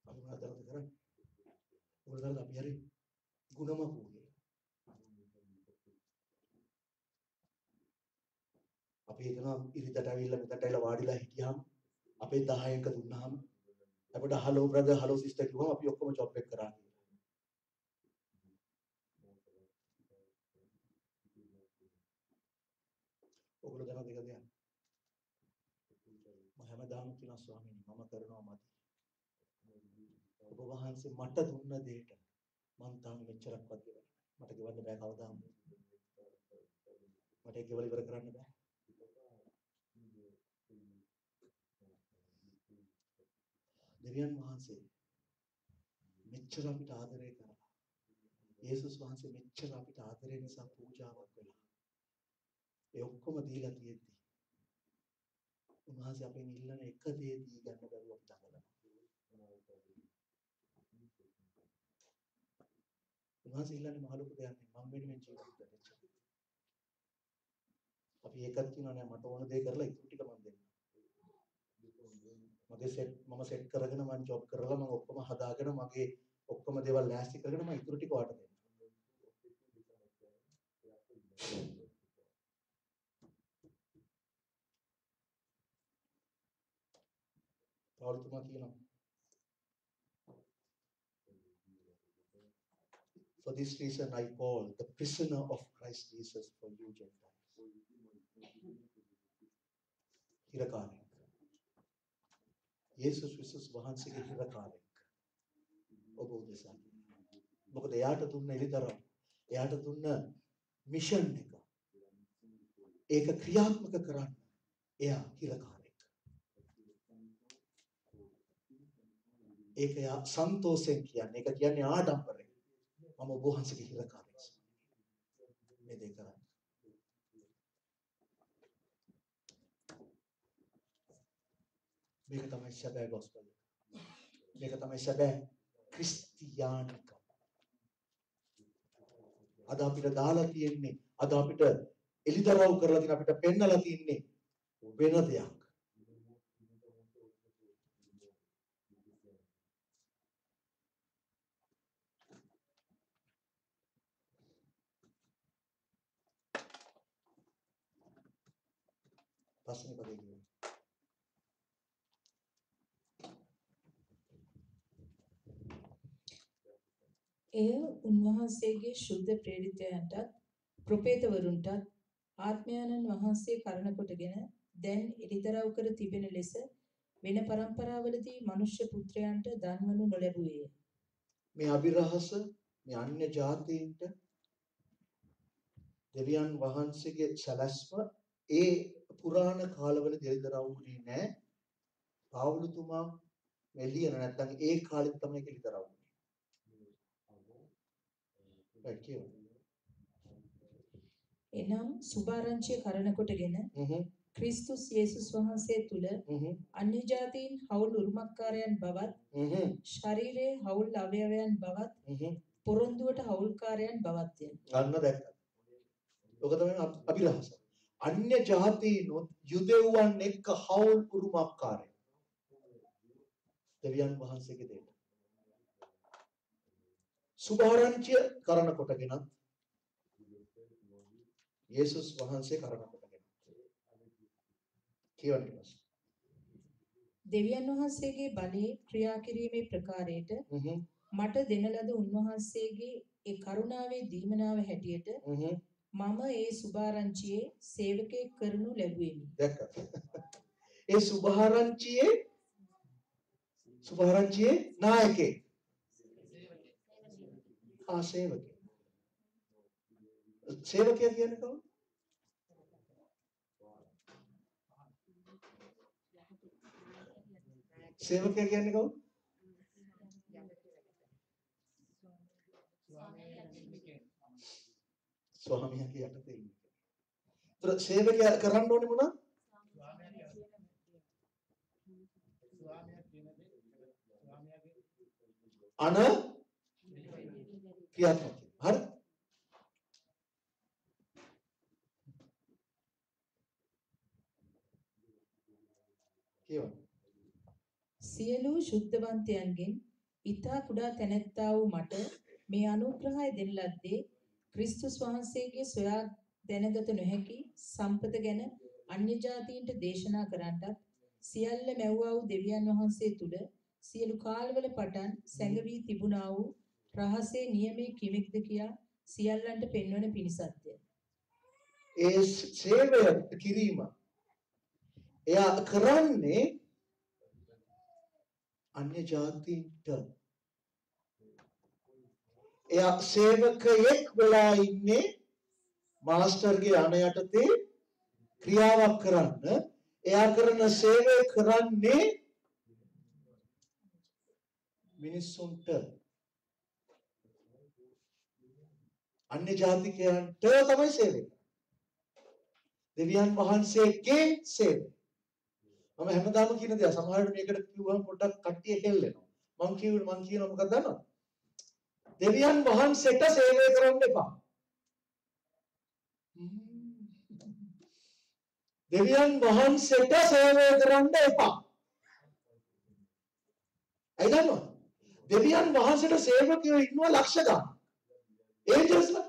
අපි මාතරද කරන්නේ. උඩරට අපි හරි ගුණම කෝගේ. අපි හිතනවා ඉරිදට ඇවිල්ලා මෙතනට ඇවිල්ලා වාඩිලා හිටියාම අපේ 10ක දුන්නාම අපිට හලෝ බ්‍රදර් හලෝ සිස්ටර් කිව්වම අපි ඔක්කොම ජොබ් එක කරා කියලා. ඔගොල්ලෝ දැනගද දෙයක්? මම හැමදාම කියනවා ස්වාමීනි මම කරනවා මදි. ඔබ වහන්සේ මට දුන්න දෙයට මං තාම මෙච්චරක්වත් ගෙවලා නැහැ. මට ගෙවන්න බෑ කවදාම. මට ඒක ගෙවලා ඉවර කරන්න බෑ. දෙවියන් වහන්සේ මෙච්චර අපිට ආදරය කරලා යේසුස් වහන්සේ මෙච්චර අපිට ආදරය නිසා පූජාවක් වෙලා ඒ ඔක්කොම දීලා තියෙද්දි උන්වහන්සේ අපෙන් ඉල්ලන එක දේ දී ගන්න බැරුව අපි දඟලනවා. උන්වහන්සේ ඉල්ලන්නේ මහ ලොකු දෙයක් නෙමෙයි මම වෙනුවෙන් ජීවත් වෙන්න. අපි ඒකත් කියනවා නෑ මට ඕන දේ කරලා ඉතුරු ටික මම දෙන්නම්. මම සෙට් කරගෙන මම ජොබ් කරලා මම ඔක්කොම හදාගෙන මගේ ඔක්කොම දේවල් ලෑස්ති කරගෙන මම ඉතුරු ටික වාට දෙන්නම්. පෞලතුමා කියනවා For this reason I call the prisoner of Christ Jesus for you Gentiles. හිරකාරයෙක්. යේසුස් ක්‍රිස්තුස් වහන්සේගේ හිරකාරයෙක්. ඔබ උදෙසා. මොකද එයාට දුන්න එළිදරව්. එයාට දුන්න මිෂන් එක. ඒක ක්‍රියාත්මක කරන්න එයා හිරකාරයෙක්. ඒක යා සන්තෝෂයෙන් කියන්නේ. ඒක කියන්නේ ආඩම්බරයෙන්. මම ඔබ වහන්සේගේ හිරකාරයෙක්. මේ දෙක කරන්නේ. මේක තමයි සැබෑ ගොස්පල් එක. මේක තමයි සැබෑ ක්‍රිස්තියානිකම. අද අපිට දාලා තියෙන්නේ අද අපිට එලිදරව් කරලා තියෙන අපිට පෙන්නලා තියෙන්නේ වෙන දෙයක්. පස්සේ පදේ කියනවා. එය උන්වහන්සේගේ ශුද්ධ ප්‍රේරිතයන්ටත් ප්‍රොපේතවරුන්ටත් ආත්මයන්න් වහන්සේ කරන කොටගෙන දැන් එලිදරව් කර තිබෙන ලෙස වෙන පරම්පරාවලදී මනුෂ්‍ය පුත්‍රයන්ට දන්වනු නොලැබුවේය. මේ අභිරහස මේ අන්‍ය ජාතීන්ට දෙවියන් වහන්සේගේ සැලැස්ම ඒ පුරාණ කාලවල දෙලිදරව්ුනේ නැහැ. පාවුලතුමා මෙලියන නැත්තම් ඒ කාලෙත් තමයි දෙලිදරව් වුනේ. එනම් සුභාරංචිය කරන කොටගෙන ක්‍රිස්තුස් යේසුස් වහන්සේ තුල අන්‍ය ජාතීන් හවුල් උරුමකාරයන් බවත් ශරීරයේ හවුල් අවයවයන් බවත් පොරොන්දුවට හවුල්කාරයන් බවත්ය. ගන්න දැක්කා. ඔක තමයි අභිරහස. අන්‍ය ජාතීනොත් යුදෙව්වන් එක්ක හවුල් උරුමකාරයන්. දෙවියන් වහන්සේගේ දෙයට. සුභාරංචිය කරන කොටගෙන යේසුස් වහන්සේ කරන කොටගෙන කියවන්නේ දෙවියන් වහන්සේගේ බලයේ ක්‍රියා කිරීමේ ප්‍රකාරයට මට දෙන ලද උන්වහන්සේගේ ඒ කරුණාවේ දීමනාව හැටියට මම ඒ සුභාරංචියේ සේවකයෙක් කරනු ලැබුවෙමි. දැක්කද? ඒ සුභාරංචියේ නායකයෙක් සේවකයා. සේවකයා කියන්නේ කවුද? සේවකයා කියන්නේ කවුද? ස්වාමියාගේ යටතේ ඉන්න. ඒතර සේවකයා කරන්න ඕනේ මොනවද? අන ක්‍රියාත්මක. හරි? කියවන්න. සියලු ශුද්ධවන්තයන්ගෙන් ඊතා කුඩා තැනැත්තා වූ මට මේ අනුග්‍රහය දෙන ලද්දේ ක්‍රිස්තුස් වහන්සේගේ සොයා දැනගත නොහැකි සම්පත ගැන අන්‍ය ජාතීන්ට දේශනා කරන්නටත් සියල්ල මැව්වා වූ දෙවියන් වහන්සේ තුල සියලු කාලවල පටන් සැඟවී තිබුණා වූ රහසේ නියමයේ කිමෙක්ද කියා සියල්ලන්ට පෙන්වන පිණිසත්ය. ඒ සේවය කිරීම එයා කරන්නේ අන්‍ය ජාතීන්ට. එයා සේවකයෙක් වෙලා ඉන්නේ මාස්ටර්ගේ අණ යටතේ ක්‍රියාවක් කරන්න. එයා කරන සේවය කරන්නේ මිනිස්සුන්ට, අන්‍ය ජාතිකයන්ට තමයි සේවය. දෙවියන් වහන්සේගේ සේවය. මම හැමදාම කියන දේ සමහරවිට මේකට කිව්වම පොඩ්ඩක් කට්ටිය හෙල්ලෙනවා. මං කියනවා මොකක්ද දන්නවද? දෙවියන් වහන්සේට සේවය කරන්න එපා. දෙවියන් වහන්සේට සේවය කරන්න එපා. ඇයි දන්නවද? දෙවියන් වහන්සේට සේවකයෝ ඉන්නවා ලක්ෂ ගණන්. ඒන්ජල්ස්ලා.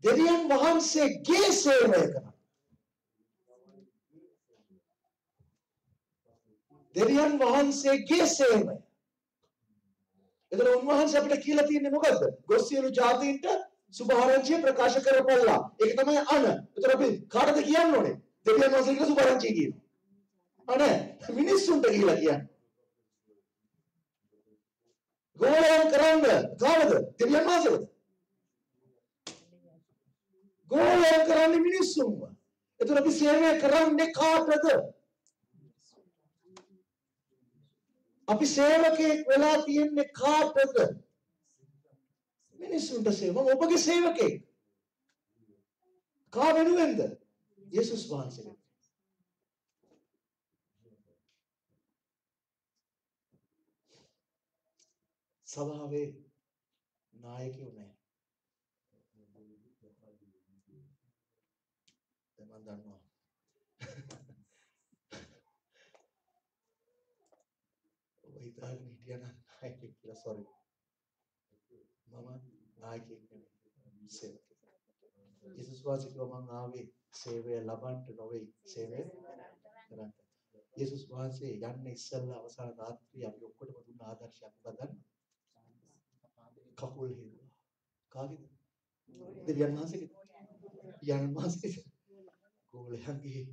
දෙවියන් වහන්සේගේ සේවය කරන්න. දෙවියන් වහන්සේගේ සේවය. එතන උන්වහන්සේ අපිට කියලා තියෙන්නේ මොකද්ද? ගොස් සියලු ජාතීන්ට සුභාරංචිය ප්‍රකාශ කරපළා. ඒක තමයි අන. එතන අපි කාටද කියන්න ඕනේ? දෙවියන් වහන්සේට සුභාරංචිය කියනවා. අනේ මිනිස්සුන්ට කියලා කියන්නේ. ගෝලයන් කරන්න කාවද? දෙවියන් වහන්සේද? ගෝලයන් කරන්නේ මිනිස්සුන්ව. එතන අපි සේවය කරන්නේ කාටද? අපි සේවකයෙක් වෙලා තියන්නේ කාටද? මිනිස්සුන්ට සේවය. මම ඔබගේ සේවකයෙක්. කා වෙනුවෙන්ද? යේසුස් වහන්සේට. සභාවේ නායකයෝ නැහැ. දැන් මම දන්නවා. ඔබ හිතාගෙන හිටියනම් නායකයෙක් කියලා sorry. මම නායකයෙක් නෙමෙයි සේවකයෙක්. යේසුස් වහන්සේ කිව්වා මම ආවේ සේවය ලබන්න නොවේ සේවය කරන්න. යේසුස් වහන්සේ යන්නේ ඉස්සෙල්ලා අවසාන රාත්‍රියේ අපි ඔක්කොටම දුන්න ආදර්ශයක් මොකක්ද දන්නවද? කකුල් හෙළුවා. කාගේද? දෙවියන් වහන්සේගේ. යන් වහන්සේගේ. ගෝලයන්ගේ.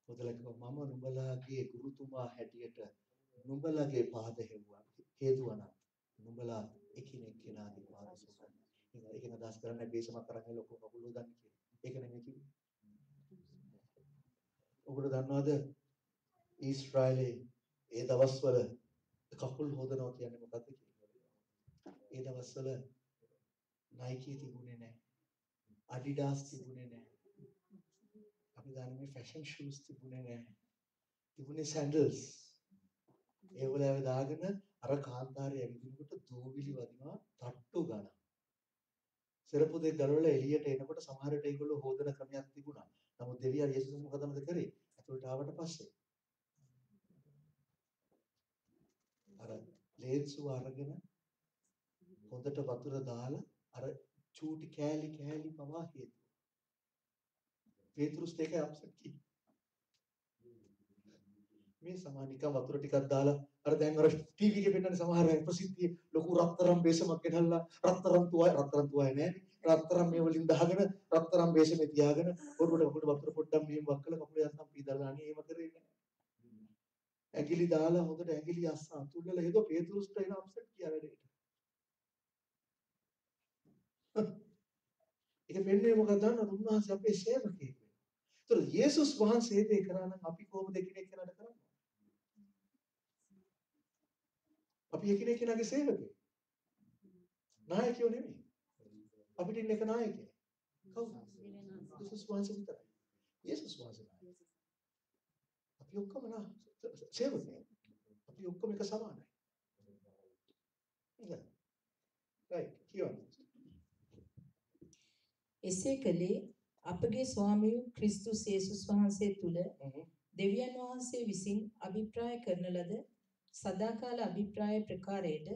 මොදලක මම නුඹලාගේ ගුරුතුමා හැටියට නුඹලාගේ පාද හෙව්වා. හේතුවනම් නුඹලා එකිනෙක කෙනාගේ පාද සුසන්න. ඒකෙන් අදහස් කරන්නේ බේසමක් කරන්නේ ලොකු කකුල් හොදන්න කියලා. ඒක නෙමෙයි කිව්වේ. ඔබට දන්නවද ඊශ්‍රායලයේ ඒ දවස්වල කකුල් හොදනවා කියන්නේ මොකක්ද කියලා? ඒ දවස්වල Nike තිබුණේ නැහැ. Adidas තිබුණේ නැහැ. අපි දන්නේ මේ ෆැෂන් shoes තිබුණේ නැහැ. තිබුණේ sandals. ඒවල දාගෙන අර කාන්තාරයේ ඇවිදිනකොට දෝවිලි වදිනවා තට්ටු ගන්න. සරපු දෙක ගලවලා එළියට එනකොට සමහර විට ඒගොල්ලෝ හොදන ක්‍රමයක් තිබුණා. නමුත් දෙවියන් යේසුස් මොකදමද කරේ? ඇතුළට ආවට පස්සේ අර ලේන්සුව අරගෙන හොඳට වතුර දාලා අර චූටි කෑලි පවා හේතුව. පේතෘස් දෙක අප්සෙට් කි. මේ සමානිකා වතුර ටිකක් දාලා අර දැන් අර ටීවී එකේ පෙන්නන සමහර ප්‍රසිද්ධියේ ලොකු රත්තරන් බේසමක් ගෙනල්ලා රත්තරන් තුවයි නෑ රත්තරන් මේ වලින් දාගෙන රත්තරන් බේසමේ තියාගෙන ඔරුවට වතුර පොඩ්ඩක් මෙහෙම වක්කලා කකුල යන්තම් පීදලා දාන්නේ එහෙම කරේ නෑ. ඇඟිලි දාලා හොඳට ඇඟිලි අස්ස අතුල්ලලා හේතුව පේතුරුස්ට එන අප්සෙට් කියලා වැඩේට. ඒක වෙන්නේ මොකද දන්නවද? උන්වහන්සේ අපේ සේවකයෙක් වෙනවා. ඒතර යේසුස් වහන්සේ දේ කරා නම් අපි කොහොමද එකිනෙක කෙනාට කරන්නේ? අපි එකිනෙක කෙනාගේ සේවකයෙක්. නායකයෝ නෙමෙයි. අපිට ඉන්න එක නායකයෙක්. කවුද? යේසුස් වහන්සේ විතරයි. යේසුස් වහන්සේ නායකයෙක්. අපි ඔක්කොම සේවකයෝ. අපි ඔක්කොම එක සමානයි. නේද? right කියන්න. එසේ කලේ අපගේ ස්වාමී ක්‍රිස්තුස් යේසුස් වහන්සේ තුල දෙවියන් වහන්සේ විසින් අභිප්‍රාය කරන ලද සදාකාල අභිප්‍රාය ප්‍රකාරයට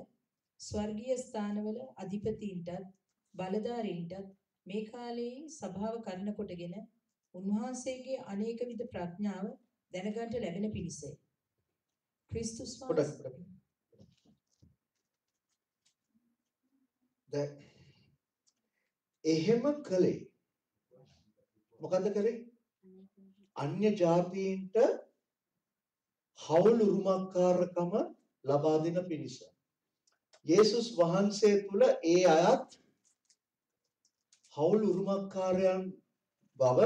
ස්වර්ගීය ස්ථානවල අධිපතීන්ටත් බලධාරීන්ටත් මේ කාලයේ සභාව කරන කොටගෙන උන්වහන්සේගේ අනේක විද ප්‍රඥාව දැනගන්නට ලැබෙන පිණිසයි. ක්‍රිස්තුස් වහන්සේ දැන් එහෙම කළේ මොකද්ද කළේ? අන්‍ය ජාතීන්ට හවුල් උරුමකාරකම ලබා දෙන පිණිස. යේසුස් වහන්සේ තුල ඒ අයත් හවුල් උරුමකාරයන් බව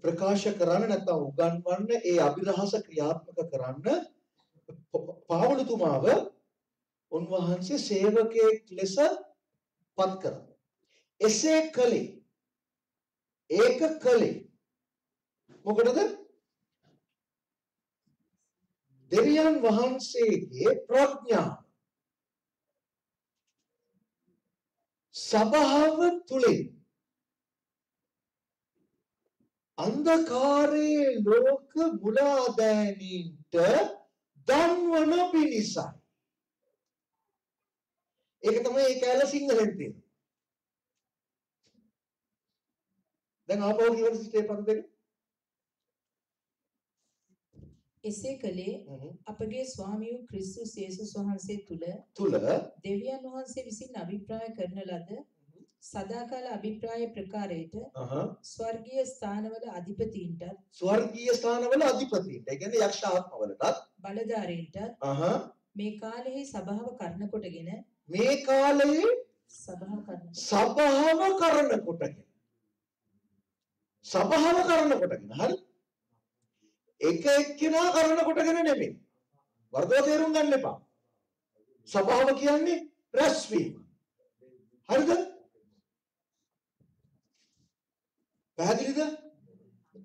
ප්‍රකාශ කරන්න නැත්නම් උගන්වන්න ඒ අභිරහස ක්‍රියාත්මක කරන්න පාවුලතුමාව උන්වහන්සේ සේවකයෙක් ලෙස පත් කරා. එසේ කළේ ඒක කළේ මොකටද? දෙවියන් වහන්සේගේ ප්‍රඥාව සභාව තුලින් අන්ධකාරයේ ලෝක මුලාදෑනීන්ට දන්වන පිණිසයි. ඒක තමයි ඒ කැල සිංහලෙන් තියෙන්නේ. දැන් ආපහු කියවන ස්ටේපන් දෙක. එසේ කලේ අපගේ ස්වාමී ක්‍රිස්තුස් යේසුස් වහන්සේ තුල දෙවියන් වහන්සේ විසින් අභිප්‍රාය කරන ලද සදාකාල අභිප්‍රාය ප්‍රකාරයට ස්වර්ගීය ස්ථානවල අධිපතීන්ටත් ඒ කියන්නේ යක්ෂ ආත්මවලටත් බලධාරීන්ටත් මේ කාලයේ සභාව කරන කොටගෙන සභාව කරන කොටගෙන හරි එක එක්කෙනා කරන කොටගෙන නෙමෙයි. වර්ධව තේරුම් ගන්න එපා. සභාව කියන්නේ රැස්වීම. හරිද? පැහැදිලිද?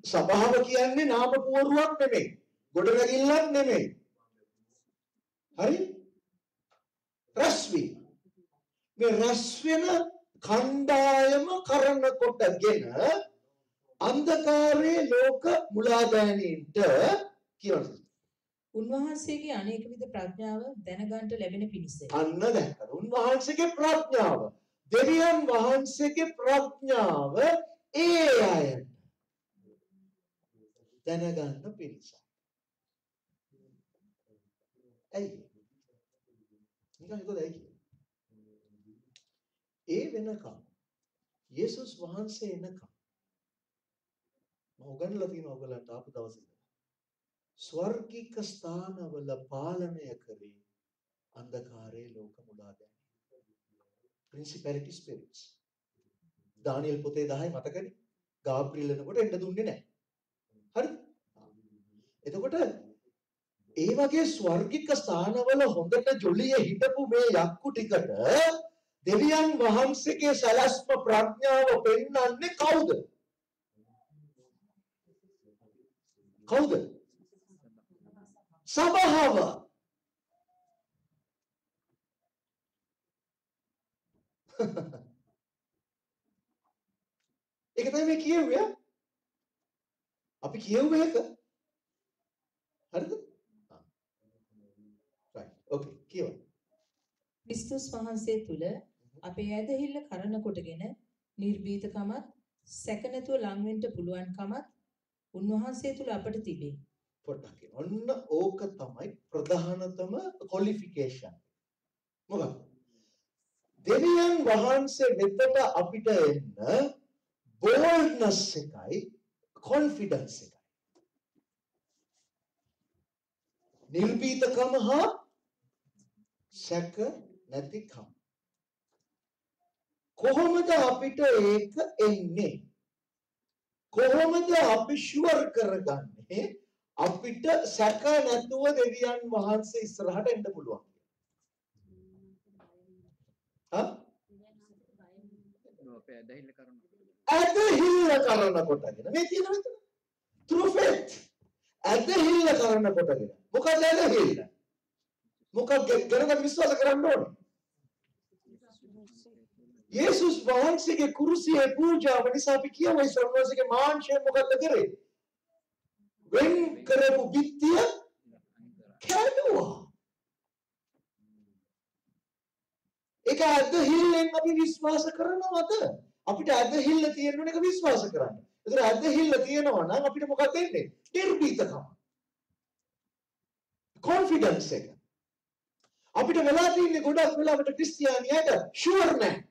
සභාව කියන්නේ නාම පුවරුවක් නෙමෙයි. ගොඩනැගිල්ලක් නෙමෙයි. හරි? රැස්වීම. මේ රැස් වෙන කණ්ඩායම කරන කොටගෙන අන්ධකාරයේ ලෝක මුලාදෑනීන්ට කියනවා. උන්වහන්සේගේ අනේක විද ප්‍රඥාව දැනගන්නට ලැබෙන පිණිසයි. අන්න දැක්කද? උන්වහන්සේගේ ප්‍රඥාව, දෙවියන් වහන්සේගේ ප්‍රඥාව ඒ අයට දැනගන්න පිණිසයි. ඇයි? නිකන් හිතුවද ඇයි කියන්නේ? ඒ වෙනකම් යේසුස් වහන්සේ එනකම් මම උගන්වලා තියෙනවා ඔයගලන්ට ආපු දවසේ ඉඳලා. ස්වර්ගික ස්ථානවල පාලනය කරේ අන්ධකාරයේ ලෝක මුලාදෑනි. Principality spirits. දානියෙල් පොතේ 10 මතකනේ? ගාබ්‍රියෙල් එනකොට එන්න දුන්නේ නැහැ. හරිද? එතකොට ඒ වගේ ස්වර්ගික ස්ථානවල හොඳට ජොලිය හිටපු මේ යක්කු ටිකට දෙවියන් වහන්සේගේ සලස්ම ප්‍රඥාව පෙන්වන්නේ කවුද? කවුද? සභාව. ඒක තමයි මේ කියුවේ. අපි කියුවේ ඒක. හරිද? right. okay. කියවන්න. ක්‍රිස්තුස් වහන්සේ තුල අපේ ඇදහිල්ල කරන කොටගෙන නිර්භීතකමත් සැක නැතුව ලං වෙන්න පුළුවන්කමත් උන්වහන්සේ තුල අපට තිබේ. පොඩ්ඩක් කියන්න. ඔන්න ඕක තමයි ප්‍රධානතම ක්වොලිෆිකේෂන්. මොකක්ද? දෙවියන් වහන්සේ වෙතට අපිට එන්න boldness එකයි confidence එකයි. නිර්භීතකම හා සැක නැතිකම. කොහොමද අපිට ඒක එන්නේ? කොහොමද අපි ෂුවර් කරගන්නේ අපිට සැක නැතුව දෙවියන් වහන්සේ ඉස්සරහට එන්න පුළුවන්? හා? අපේ ඇදහිල්ල කරනවා. ඇදහිල්ල කරන කොටගෙන මේ තියෙන මෙතන through faith ඇදහිල්ල කරන කොටගෙන මොකද ඇදහිල්ල? මොකක්ද ගැන විශ්වාස කරන්න ඕනේ? යේසුස් වහන්සේගේ කුරුසියේ පූජාව නිසා අපි කියමු ඉස්රායෙල් වහන්සේගේ මාංශය මොකක්ද කරේ? වෙන් කරපු බිත්තිය කැඩුවා. ඒක ඇදහිල්ලෙන් අපි විශ්වාස කරනවද? අපිට ඇදහිල්ල තියෙන එක විශ්වාස කරන්න. ඒතර ඇදහිල්ල තියෙනවා නම් අපිට මොකක්ද එන්නේ? නිර්භීතකම. කොන්ෆිඩන්ස් එක. අපිට වෙලා තියෙන්නේ ගොඩක් වෙලාවට ක්‍රිස්තියානියට ෂුවර් නැහැ.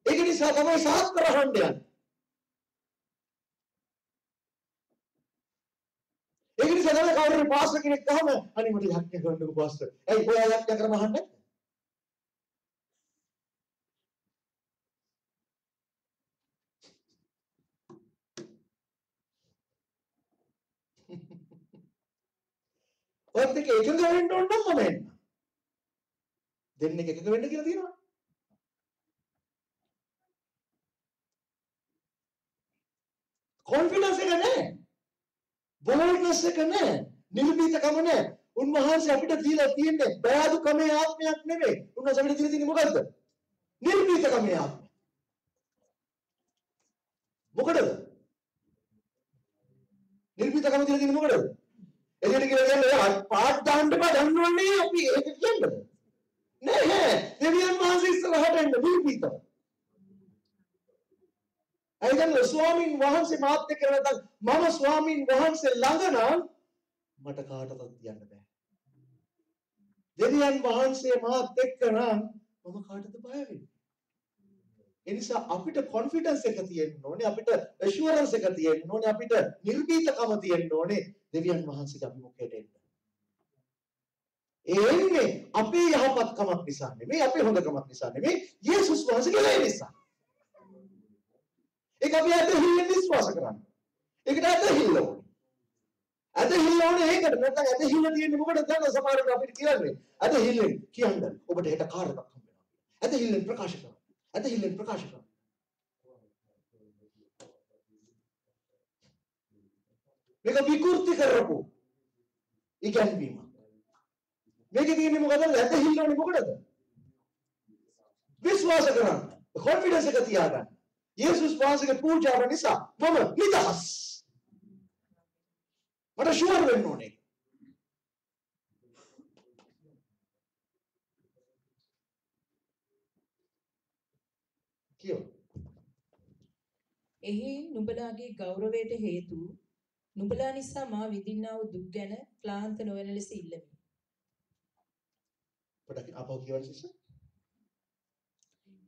ඒක නිසා තමයි සාත් කරහන්න යන්නේ. ඒක නිසා තමයි කවුරු පාස්ටර් කෙනෙක් ගහම අනේ මට යක්ඥ කරන්නකෝ පාස්ටර්. ඇයි ඔයා යක්ඥ කරම අහන්නේ? ඔයත් එක එකඟ වෙන්න ඕන නම් මම එන්න. දෙන්නෙක් එකඟ වෙන්න කියලා තියෙනවා. කොන්ෆිඩන්ස් එක නැහැ. බෝල්ඩ්නස් එක නැහැ. නිර්භීතකම නැහැ. උන්වහන්සේ අපිට දීලා තියෙන්නේ බයදුකමේ ආත්මයක් නෙමෙයි. උන්වහන්සේ අපිට දීලා තියෙන්නේ මොකද්ද? නිර්භීතකමේ ආත්මය. මොකටද? නිර්භීතකම දීලා තියෙන්නේ මොකටද? එදිට කියලා කියන්නේ පාඩ දාන්න බෑ දන්නවන්නේ අපි ඒක කියන්නේ. නෑ දෙවියන් වහන්සේ ඉස්සරහට එන්න නිර්භීතව. අයිදන් ස්වාමීන් වහන්සේ මාත් එක්ක නැත්නම් මම ස්වාමීන් වහන්සේ ළඟ නම් මට කාටවත් කියන්න බෑ. දෙවියන් වහන්සේ මාත් එක්ක නම් මම කාටද බය වෙන්නේ? ඒ නිසා අපිට කොන්ෆිඩන්ස් එක තියෙන්න ඕනේ, අපිට ඇෂුරන්ස් එක තියෙන්න ඕනේ, අපිට නිර්භීතකම තියෙන්න ඕනේ දෙවියන් වහන්සේට අපි මොකේද එන්නේ? එන්නේ අපේ යහපත්කමක් නිසා නෙමෙයි, අපේ හොඳකමක් නිසා නෙමෙයි, යේසුස් වහන්සේගේ ලේ නිසා. ඒක අපි ඇදහිල්ලෙන් විශ්වාස කරන්නේ. ඒකට ඇදහිල්ල ඕනේ. ඇදහිල්ල ඕනේ ඒකට. නැත්නම් ඇදහිල්ල තියෙන්නේ මොකටද? දැන් සමහරවිට අපිට කියන්නේ ඇදහිල්ලෙන් කියන්නේ ඔබට හෙට කාර් එකක් හම්බ වෙනවා. ඇදහිල්ලෙන් ප්‍රකාශ කරනවා. ඇදහිල්ලෙන් ප්‍රකාශ කරනවා. මේක විකෘති කරපො ඉගැන්වීම. මේකේ තියෙන්නේ මොකද? ඇදහිල්ල ඕනේ මොකටද? විශ්වාස කරන්න. කොන්ෆිඩන්ස් එක තියාගන්න. යේසුස් වහන්සේගේ පූජාව නිසා මම නිදහස්. මට ෂුවර් වෙන්න ඕනේ. කියෝ. එහි නුඹලාගේ ගෞරවයට හේතු නුඹලා නිසා මා විඳින්නා වූ දුක් ගැන ක්ලාන්ත නොවන ලෙස ඉල්ලමි. පොඩක් අපෝ කියවන්න සිස්ස.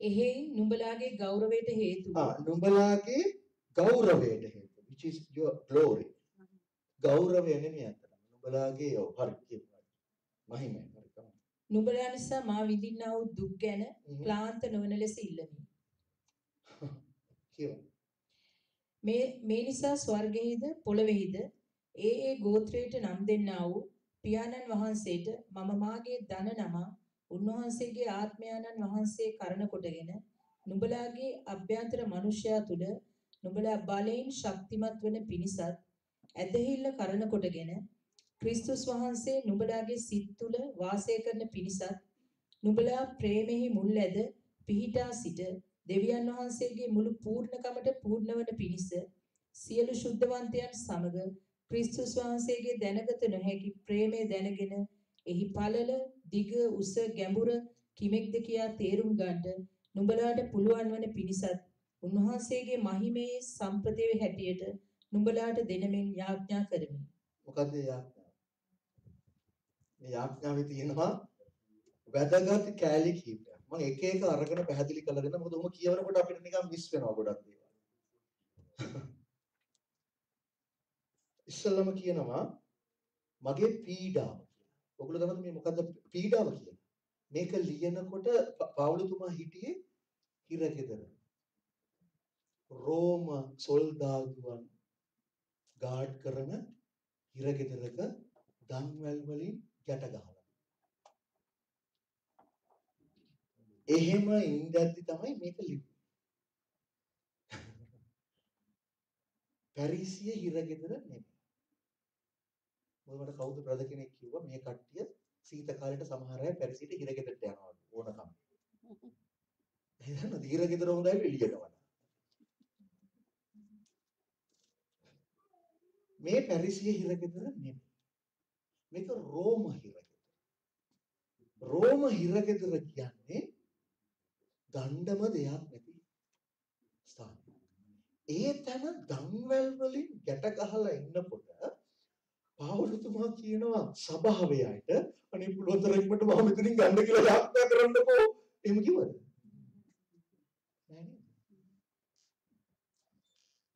එහි නුඹලාගේ ගෞරවයට හේතු නුඹලාගේ ගෞරවයට හේතු which is your glory. ගෞරවය නෙමෙයි අතන. නුඹලාගේ හරි කියපුවා. මහිමයි හරි තමයි. නුඹලා නිසා මා විඳින්නා වූ දුක් ගැන ක්ලාන්ත නොවන ලෙස ඉල්ලමි. කියවන්න. මේ නිසා ස්වර්ගෙහිද පොළොවේහිද ඒ ගෝත්‍රයට නම් දෙන්නා වූ පියාණන් වහන්සේට මම මාගේ ධන නම උන්වහන්සේගේ ආත්මයන්න් වහන්සේ කරන කොටගෙන නුඹලාගේ අභ්‍යන්තර මනුෂ්‍යයා තුල නුඹලා බලයෙන් ශක්තිමත් වන පිණිසත් ඇදහිල්ල කරන කොටගෙන ක්‍රිස්තුස් වහන්සේ නුඹලාගේ සිත් තුල වාසය කරන පිණිසත් නුඹලා ප්‍රේමෙහි මුල් ඇද පිහිටා සිට දෙවියන් වහන්සේගේ මුළු පූර්ණකමට පූර්ණවන පිණිස සියලු ශුද්ධවන්තයන් සමග ක්‍රිස්තුස් වහන්සේගේ දැනගත නොහැකි ප්‍රේමය දැනගෙන එහි පළල දිග උස ගැඹුර කිමෙක්ද කියා තේරුම් ගන්නට නුඹලාට පුළුවන් වන පිණිසත් උන්වහන්සේගේ මහිමේ සම්පතේ හැටියට නුඹලාට දෙනමින් යාඥා කරමි. මොකද්ද යාඥාව? මේ යාඥාවේ තියෙනවා වැදගත් කැලේ කීපයක්. මම එක එක අරගෙන පැහැදිලි කරලා දෙන්න. මොකද උම කියවනකොට අපිට නිකන් මිස් වෙනවා ගොඩක් දේවල්. ඉස්සෙල්ලම කියනවා මගේ පීඩාව කියලා. ඔයගොල්ලෝ දන්නවද මේ මොකද්ද පීඩාව කියලා? මේක ලියනකොට පවුලතුමා හිටියේ හිරගෙදර. රෝම සොල්දාදුවන් ගාඩ් කරන හිරගෙදරක දන්වැල් වලින් ගැට ගහලා. එහෙම ඉඳද්දි තමයි මේක ලිව්වේ. පැරිසිය හිරගෙදර නෙමෙයි. මොකද මට කවුද බ්‍රදර් කෙනෙක් කිව්වා මේ කට්ටිය සීත කාලේට සමහර අය පැරිසියට හිරගෙදරට යනවා ඕනකම්. එහෙනම් හිරගෙදර හොඳයි එළියට වඩා. මේ පැරිසිය හිරගෙදර නෙමෙයි. මේක රෝම හිරගෙදර. රෝම හිරගෙදර කියන්නේ දණ්ඩම දෙයක් නැති ස්ථාන. ඒ තැන දන්වැල් වලින් ගැට ගහලා ඉන්නකොට පාවුලතුමා කියනවා සභාවේ අයට අනේ පුළුවන් තරම් ඉක්මනට මම මෙතනින් ගන්න කියලා යාඥා කරන්නකෝ. එහෙම කිව්වද? නෑ නේද?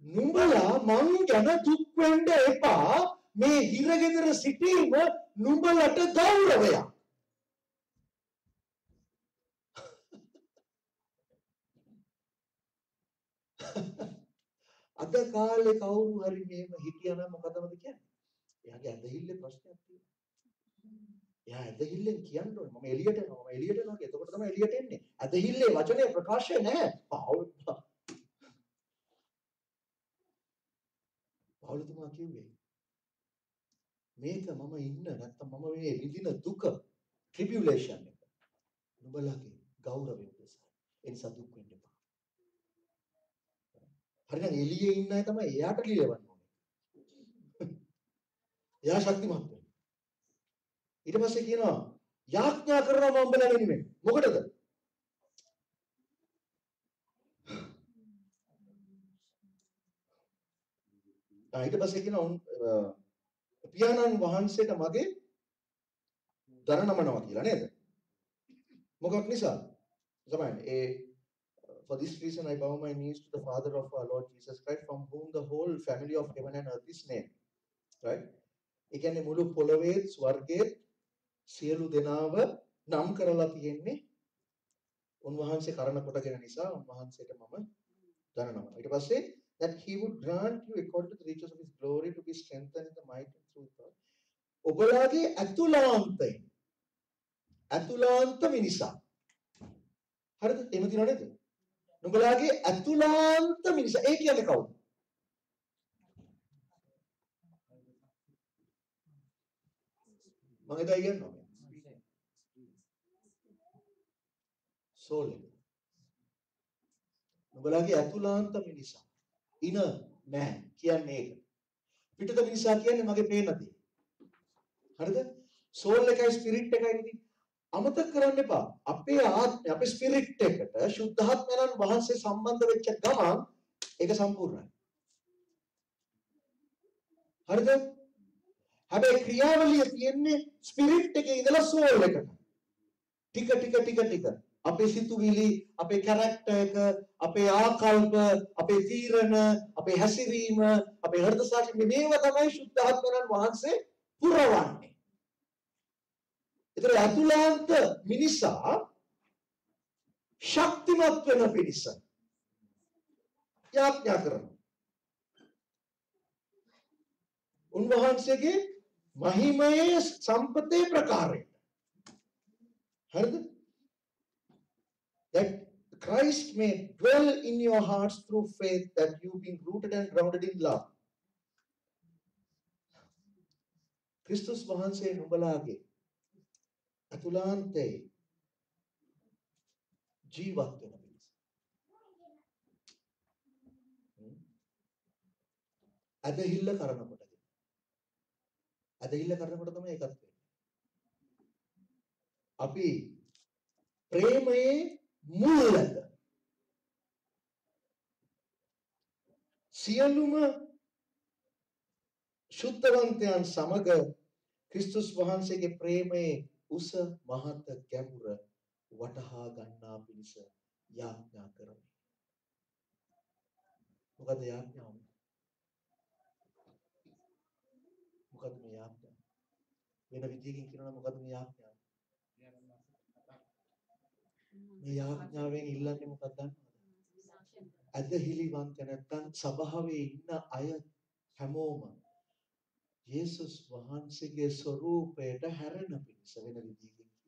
නුඹලා මං ගැන දුක් වෙන්න එපා. මේ හිරගෙදර සිටීම නුඹලට ගෞරවයක්. අද කාලේ කවුරු හරි මෙහෙම හිටියනම් මොකදමද කියන්නේ? එයාගේ ඇදහිල්ලේ ප්‍රශ්නයක් තියෙනවා. එයා ඇදහිල්ලෙන් කියන්න ඕනේ මම එළියට යනවා මම එළියට යනවා කියලා. එතකොට තමයි එළියට එන්නේ. ඇදහිල්ලේ වචනේ ප්‍රකාශය නැහැ. පවුලතුමා කිව්වේ මේක මම ඉන්න නැත්තම් මම මේ විඳින දුක ට්‍රිබියුලේෂන් එක නුඹලගේ ගෞරවය උදෙසා. ඒ නිසා දුක් වෙන්න එපා. හරිනම් එළියේ ඉන්න අය තමයි එයාට ලියවන්න ඕනේ. එයා ශක්තිමත් වෙනවා. ඊට පස්සේ කියනවා යාඥා කරනවා මම උඹලා වෙනුවෙන්. මොකටද? ඊට පස්සේ කියනවා පියාණන් වහන්සේට මගේ දර නමනවා කියලා නේද? මොකක් නිසා? සමහරවිට for this reason I bow my knees to the Father of our Lord Jesus Christ from whom the whole family of heaven and earth is named. Right? ඒ කියන්නේ මුළු පොළවේ ස්වර්ගයේ සියලු දෙනාව නම් කරලා තියෙන්නේ උන්වහන්සේ කරන කොටගෙන නිසා උන්වහන්සේට මම දර නමනවා. ඊට පස්සේ that he would grant you according to the riches of his glory to be strengthened in the might and truth. ඔබලාගේ අතුලාන්ත මිනිසා. හරිද? එහෙම කියනව නේද? නුඹලාගේ අතුලාන්ත මිනිසා. ඒ කියන්නේ කවුද? මම එදා කියනවා. සෝල් එක. නුඹලාගේ අතුලාන්ත මිනිසා. inner man කියන්නේ ඒක. පිටත මිනිසා කියන්නේ මගේ පේන දේ. හරිද? සෝල් එකයි ස්පිරිට් එකයි නෙදී. අමතක කරන්න එපා. අපේ ආත්මය අපේ ස්පිරිට් එකට සුද්ධාත්මයන් වහන්සේ සම්බන්ධ වෙච්ච ගමන් ඒක සම්පූර්ණයි. හරිද? හැබැයි ක්‍රියාවලිය තියෙන්නේ ස්පිරිට් එකේ ඉඳලා සෝල් එකට. ටික අපේ සිතුවිලි, අපේ කැරක්ටර් එක, අපේ ආකල්ප, අපේ තීරණ, අපේ හැසිරීම, අපේ හෘද සාක්ෂි මේවා තමයි සුද්ධාත්මයන් වහන්සේ පුරවන්නේ. ඒතර අතුලාන්ත මිනිසා ශක්තිමත් වෙන පිරිස යාඥා කරනවා. උන්වහන්සේගේ මහිමයේ සම්පතේ ප්‍රකාරයට. හරිද? That Christ may dwell in your hearts through faith, that you being rooted and grounded in love. Christus වහන්සේ නුඹලාගේ අතුලාන්තේ ජීවත් වෙන පිණිස. ඇදහිල්ල කරනකොට තමයි ඒකත් වෙන්නේ. අපි ප්‍රේමයේ මුලද සියලුම ශුද්ධවන්තයන් සමග ක්‍රිස්තුස් වහන්සේගේ ප්‍රේමයේ උස මහත ගැඹුර වටහා ගන්නා පිණිස යාඥා කරමි. මොකද යාඥාව? මොකද මේ යාඥා? වෙන විදියකින් කියනවා නම් මොකද්ද මේ යාඥාව? මේ යාඥාවෙන් ඉල්ලන්නේ මොකක්ද දන්නවද? ඇදහිලිවන්ත නැත්තම් සභාවේ ඉන්න අය හැමෝම යේසුස් වහන්සේගේ ස්වරූපයට හැරෙන පිණිස වෙන විදියකින් කියනවා.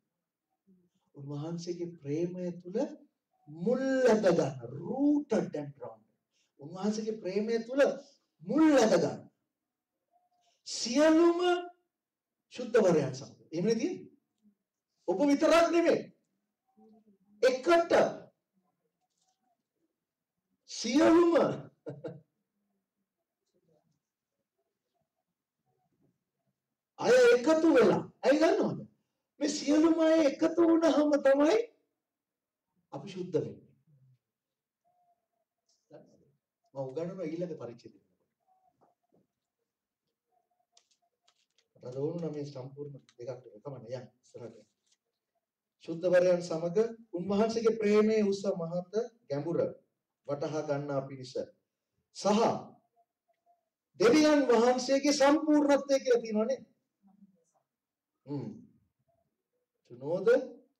උන්වහන්සේගේ ප්‍රේමය තුල මුල් ඇද ගන්න, rooted and grounded. උන්වහන්සේගේ ප්‍රේමය තුල මුල් ඇද ගන්න. සියලුම ශුද්ධවරයන් සමග. එහෙම නේද? ඔබ විතරක් නෙමෙයි. එකට සියලුම අය එකතු වෙලා. ඇයි දන්නවද? මේ සියලුම අය එකතු වුණාම තමයි අපි සුද්ධ වෙන්නේ. මම උගන්වන ඊළඟ පරිච්ඡේදය. රෝණු මේ සම්පූර්ණ දෙකක් එකම නෑ ඉස්සරහට. සුද්ධවරයන් සමග උන්වහන්සේගේ ප්‍රේමයේ උස මහත ගැඹුර වටහා ගන්නා පිණිස සහ දෙවියන් වහන්සේගේ සම්පූර්ණත්වය කියලා තියෙනවානේ. To know the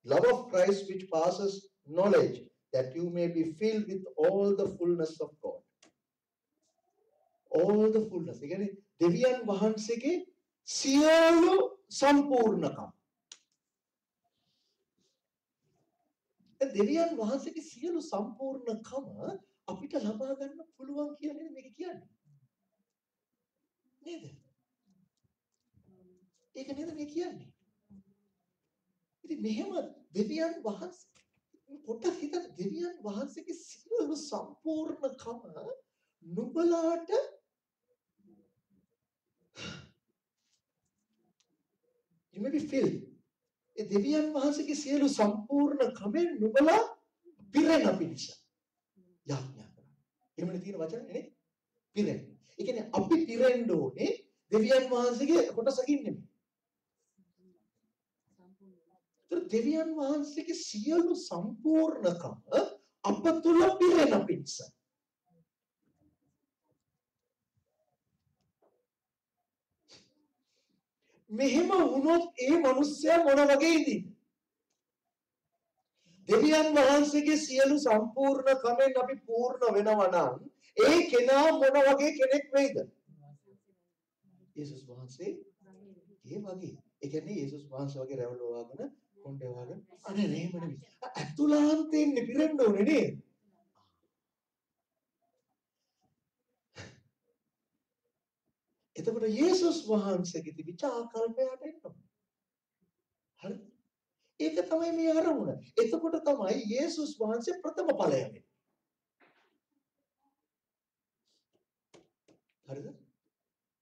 love of Christ which passes knowledge, that you may be filled with all the fullness of God. All the fullness. ඒ කියන්නේ දෙවියන් වහන්සේගේ සියලු සම්පූර්ණකම්. දෙවියන් වහන්සේගේ සියලු සම්පූර්ණකම අපිට ලබා ගන්න පුළුවන් කියන්නේ මේක කියන්නේ. නේද? ඒක නේද මේ කියන්නේ. ඉතින් මෙහෙම දෙවියන් වහන්සේ පොඩ්ඩක් හිතන්න දෙවියන් වහන්සේගේ සියලු සම්පූර්ණකම නුඹලාට you may be filled. ඒ දෙවියන් වහන්සේගේ සියලු සම්පූර්ණ කමෙන් නුඹලා පිරෙන පිණිස යාඥා කරනවා. එහෙමනේ තියෙන වචනේ නේ? පිරෙන. ඒ කියන්නේ අපි පිරෙන්න ඕනේ දෙවියන් වහන්සේගේ කොටසකින් නෙමෙයි. දෙවියන් වහන්සේගේ සියලු සම්පූර්ණකම අප තුල පිරෙන පිණිස. මෙහෙම වුණොත් ඒ මිනිස්සයා මොන වගේ ඉඳිද? දෙවියන් වහන්සේගේ සියලු සම්පූර්ණ කමෙන් අපි පූර්ණ වෙනවා නම් ඒ කෙනා මොන වගේ කෙනෙක් වෙයිද? යේසුස් වහන්සේ ඒ වගේ. ඒ කියන්නේ යේසුස් වහන්සේ වගේ රැවුල වවාගෙන කොණ්ඩේ වවාගෙන අනේ නේම නෙමෙයි. අතුලාන්තයෙන් පිරෙන්න ඕනේ නේද? එතකොට යේසුස් වහන්සේගේ තිබිච්ච ආකල්පයට එන්න. හරි? ඒක තමයි මේ අරමුණ. එතකොට තමයි යේසුස් වහන්සේ ප්‍රථම ඵලය වෙන්නේ. හරිද?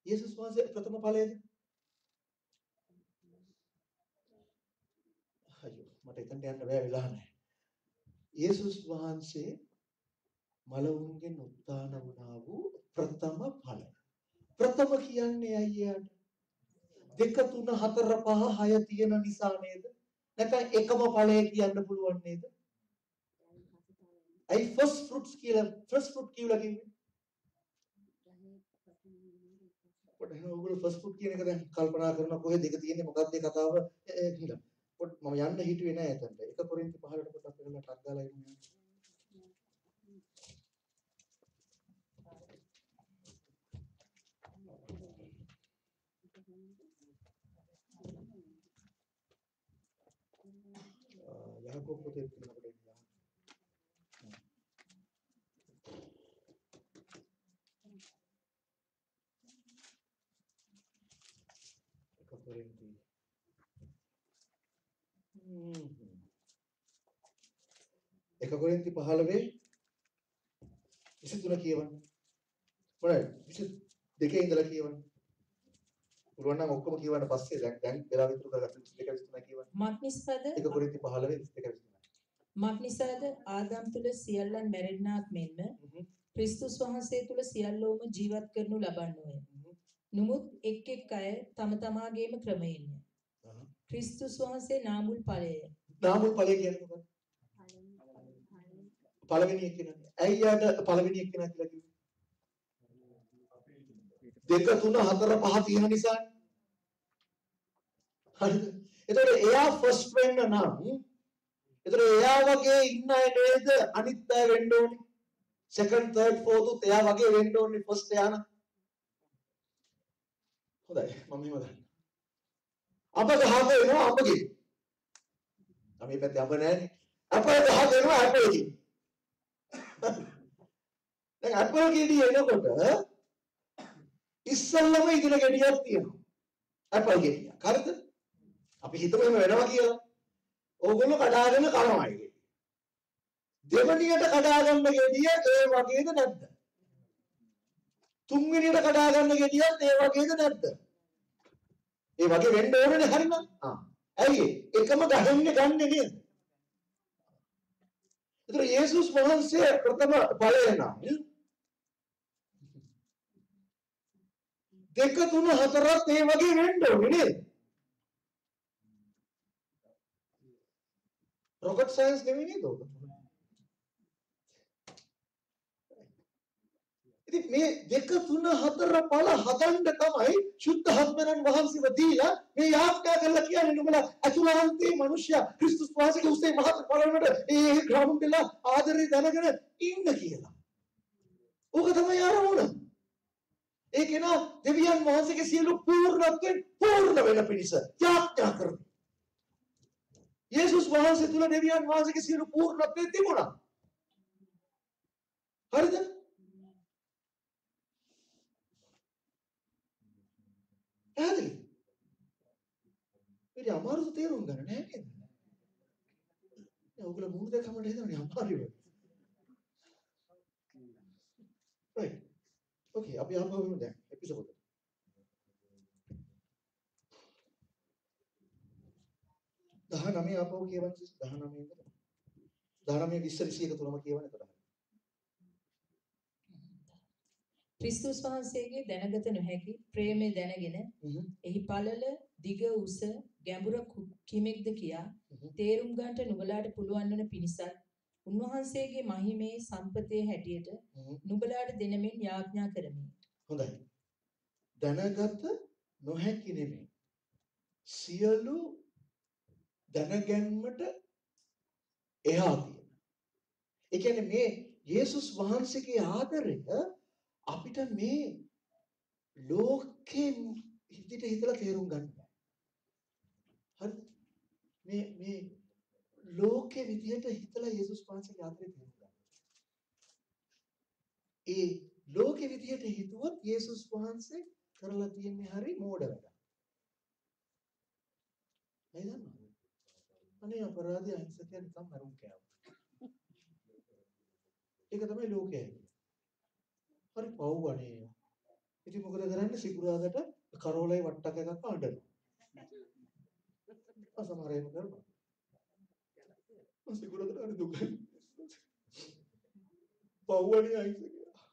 යේසුස් වහන්සේ ප්‍රථම ඵලයද? අයියෝ මට එතනට යන්න බෑ වෙලා නැහැ. යේසුස් වහන්සේ මලවුන්ගෙන් උත්ථාන වුණා වූ ප්‍රථම ඵලය. ප්‍රථම කියන්නේ අයියාට 2 3 4 5 6 තියෙන නිසා නේද? නැත්නම් එකම ඵලය කියන්න පුළුවන් නේද? ඇයි ෆස්ට් ෆෘට්ස් කියලා කිව්වේ? පොඩ්ඩක් ඔයගොල්ලෝ ෆස්ට් ෆෘට් කියන එක දැන් කල්පනා කරනවා කොහෙද දෙක තියෙන්නේ මොකක්ද ඒ කතාව කියලා. පොඩ්ඩක් මම යන්න හිතුවේ නෑ එතනට. 1 කොරින්ති 15ට පොඩ්ඩක් වෙලා ටක් ගාලා ඉන්න. याकूब को देखते हैं पड़ेगा। Korinti. එක කොරින්ති 15 23 කියවන්න. මොනවද? 22 ඉඳලා කියවන්න. පුළුවන් නම් ඔක්කොම කියවන්න පස්සේ දැන් වෙලා විතර කරගන්න 22 23 කියවන්න. මක්නිසාද එක කොරින්ති 15 22 23. මක්නිසාද ආදම් තුල සියල්ලන් මැරෙන්නාක් මෙන්ම ක්‍රිස්තුස් වහන්සේ තුල සියල්ලෝම ජීවත් කරනු ලබන්නේය. නමුත් එක් එක් අය තම තමාගේම ක්‍රමයෙන්ය. ක්‍රිස්තුස් වහන්සේ නාමුල් ඵලයය. නාමුල් ඵලය කියන්නේ මොකක්ද? පළවෙනි එක්කෙනා. ඇයි යාට පළවෙනි එක්කෙනා කියලා කිව්වේ? 2 3 4 5 තියෙන නිසා. හරිද? එතකොට එයා ෆස්ට් වෙන්න නම් එතකොට එයා වගේ ඉන්න අය නේද අනිත් අය වෙන්න ඕනේ. සෙකන්ඩ් තර්ඩ් ෆෝර්ත් උත් එයා වගේ වෙන්න ඕනේ ෆස්ට් එයා නම්. හොඳයි මම එහෙම ගන්න. අප ගහක එනවා අපගේ. අපි පැත්තේ අප නැහැ. අප ගහක එනවා අපගේ. දැන් අපල් ගෙඩිය එනකොට ඉස්සල්ලාම ඉදිරිය ගෙඩියක් තියෙනවා. අපල් ගෙඩිය. හරිද? අපි හිතමු එහෙම වෙනවා කියලා. ඕගොල්ලෝ කඩාගෙන කනවා ඒක. දෙවණියට කඩා ගන්න ගෙඩිය ඒ වගේද නැද්ද? තුන්වෙනියට කඩා ගන්න ගෙඩියත් ඒ වගේද නැද්ද? ඒ වගේ වෙන්න ඕනේ හරිද? ඇයි එකම ගහන්නේ ගන්නෙ නේද? ඒතර යේසුස් වහන්සේ ප්‍රථම ඵලය නම් 2 3 4ත් ඒ වගේ වෙන්න ඕනේ නේද? රොකට් සයන්ස් නෙමෙයි නේද ඔක? ඉතින් මේ 2 3 4 ඵල හදන්න තමයි සුද්ධාත්මයන් වහන්සේව දීලා මේ යාත්‍රා කරලා කියන්නේ නුඹලා අතුලාන්තේ මිනිස්සයා ක්‍රිස්තුස් වහන්සේගේ උසේ මහත් ඵලවලට ඒ ග්‍රහමුදෙල ආදරේ දැනගෙන ඉන්න කියලා. ඕක තමයි ආරමුණ. ඒ කෙනා දෙවියන් වහන්සේගේ සියලු පූර්ණත්වයෙන් පූර්ණ වෙන පිණිස යාත්‍රා කරනවා. යේසුස් වහන්සේ තුල දෙවියන් වහන්සේගේ සියලු පූර්ණත්වය තිබුණා. හරිද? පැහැදිලි? ඒක අමාරු තේරුම් ගන්න නෑ නේද? ඔයගොල්ලෝ මූණ දැකම නේදනේ අමාරුයි. right. okay අපි ආපහු වෙමු දැන් එපිසෝඩ් එකට. 19 ආපහු කියවන්න 19 ඉඳලා 19 20 21 තුනම කියවන්න එතකොට. ක්‍රිස්තුස් වහන්සේගේ දැනගත නොහැකි ප්‍රේමය දැනගෙන එහි පළල දිග උස ගැඹුර කිමෙක්ද කියා තේරුම් ගන්නට නුඹලාට පුළුවන් වන පිණිසත් උන්වහන්සේගේ මහිමේ සම්පතේ හැටියට නුඹලාට දෙනමින් යාඥා කරමි. හොඳයි. දැනගත නොහැකි නෙමෙයි. සියලු දැනගැන්මට එහා තියෙන. ඒ කියන්නේ මේ යේසුස් වහන්සේගේ ආදරය අපිට මේ ලෝකේ හිතට හිතලා තේරුම් ගන්න බෑ. හරිද? මේ ලෝකේ විදියට හිතලා යේසුස් වහන්සේගේ ආදරය තේරුම් ගන්න. ඒ ලෝකේ විදියට හිතුවොත් යේසුස් වහන්සේ කරලා තියෙන්නේ හරි මෝඩ වැඩක්. නේද? අනේ අපරාධය අහිංසකයන් නිකන් මරුන් කෑවා. ඒක තමයි ලෝකය. හරි පව් අනේ. ඉතින් මොකද කරන්නේ සිකුරාදට කරෝලයි වට්ටක් එකක් අඬනවා. අසමහරේම කරනවා. සිකුරාදට අර දුක. පව් අනේ අහිංසකයා.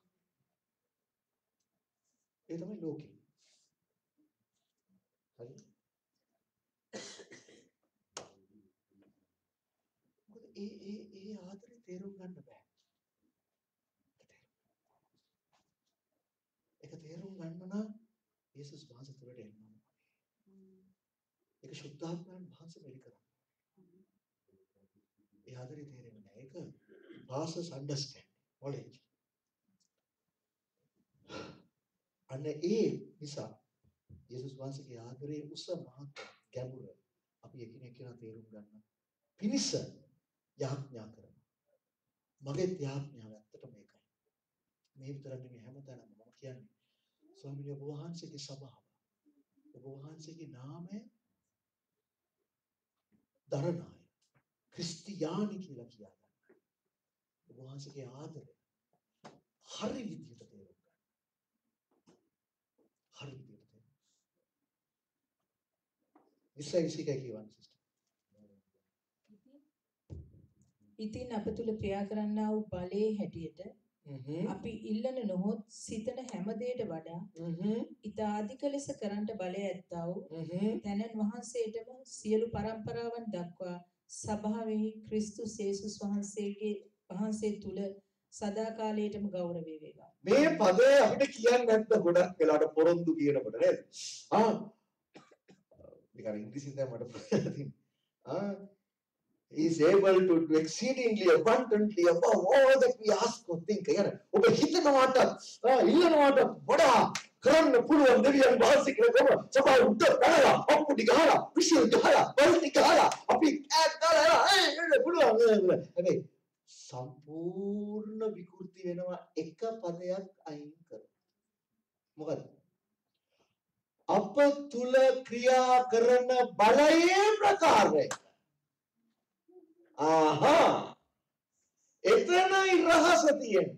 ඒ තමයි ලෝකේ. හරි. මොකද ඒ ආදරේ තේරුම් ගන්න බෑ. ඒක තේරුම් ගන්න නම් යේසුස් වහන්සේ තුළට එන්න ඕනේ. ඒක සුද්ධාත්මයන් වහන්සේ මෙලි කරන්නේ. ඒ ආදරේ තේරෙන්නේ නැහැ. ඒක process understanding knowledge. අන්න ඒ නිසා යේසුස් වහන්සේගේ ආදරේ උස මහත් ගැඹුර අපි එකිනෙක කෙනා තේරුම් ගන්න පිණිස යාඥා කරනවා. මගේ යාඥාව ඇත්තටම මේකයි. මේ විතරක් නෙමෙයි හැමතැනම මම කියන්නේ ස්වාමීන් වහන්සේගේ සභාව. ඔබ වහන්සේගේ නාමය දරණාය. ක්‍රිස්තියානි කියලා කියා ගන්න. ඔබ වහන්සේගේ ආදරය හරි විදියට තේරුම් ගන්න. හරි විදියට තේරුම්. විශ්වාසිකයි කියවන්නේ සිස්ටර්. ඉතින් අප තුල ක්‍රියා කරන්නා වූ බලයේ හැටියට අපි ඉල්ලන නොහොත් සිතන හැම දෙයට වඩා ඊට අධික ලෙස කරන්නට බලය ඇත්තා වූ තැනන් වහන්සේටම සියලු પરම්පරාවන් දක්වා සභාවෙහි ක්‍රිස්තුස් යේසුස් වහන්සේ තුල සදාකාලයටම ගෞරවය වේවා. මේ පදේ අපිට කියන්න නැද්ද ගොඩක් වෙලාවට පොරොන්දු කියනකොට නේද? නිකන් ඉංග්‍රීසියෙන් තමයි මට තියෙන්නේ. He is able to do exceedingly abundantly above all that we ask or think. يعني ඔබ හිතනවාට ඉල්ලනවාට වඩා කරන්න පුළුවන් දෙවියන් වහන්සේ කියලා තමයි උඩ ගහලා අප්පුඩි ගහලා විශ්ව ගහලා බල්ටි ගහලා අපි ඈත් දාලා පුළුවන්. හැබැයි සම්පූර්ණ විකෘති වෙනවා එක පදයක් අයින් කර. මොකද? අප තුල ක්‍රියා කරන බලයේ ප්‍රකාරය. ආහා එතනයි රහස තියෙන්නේ.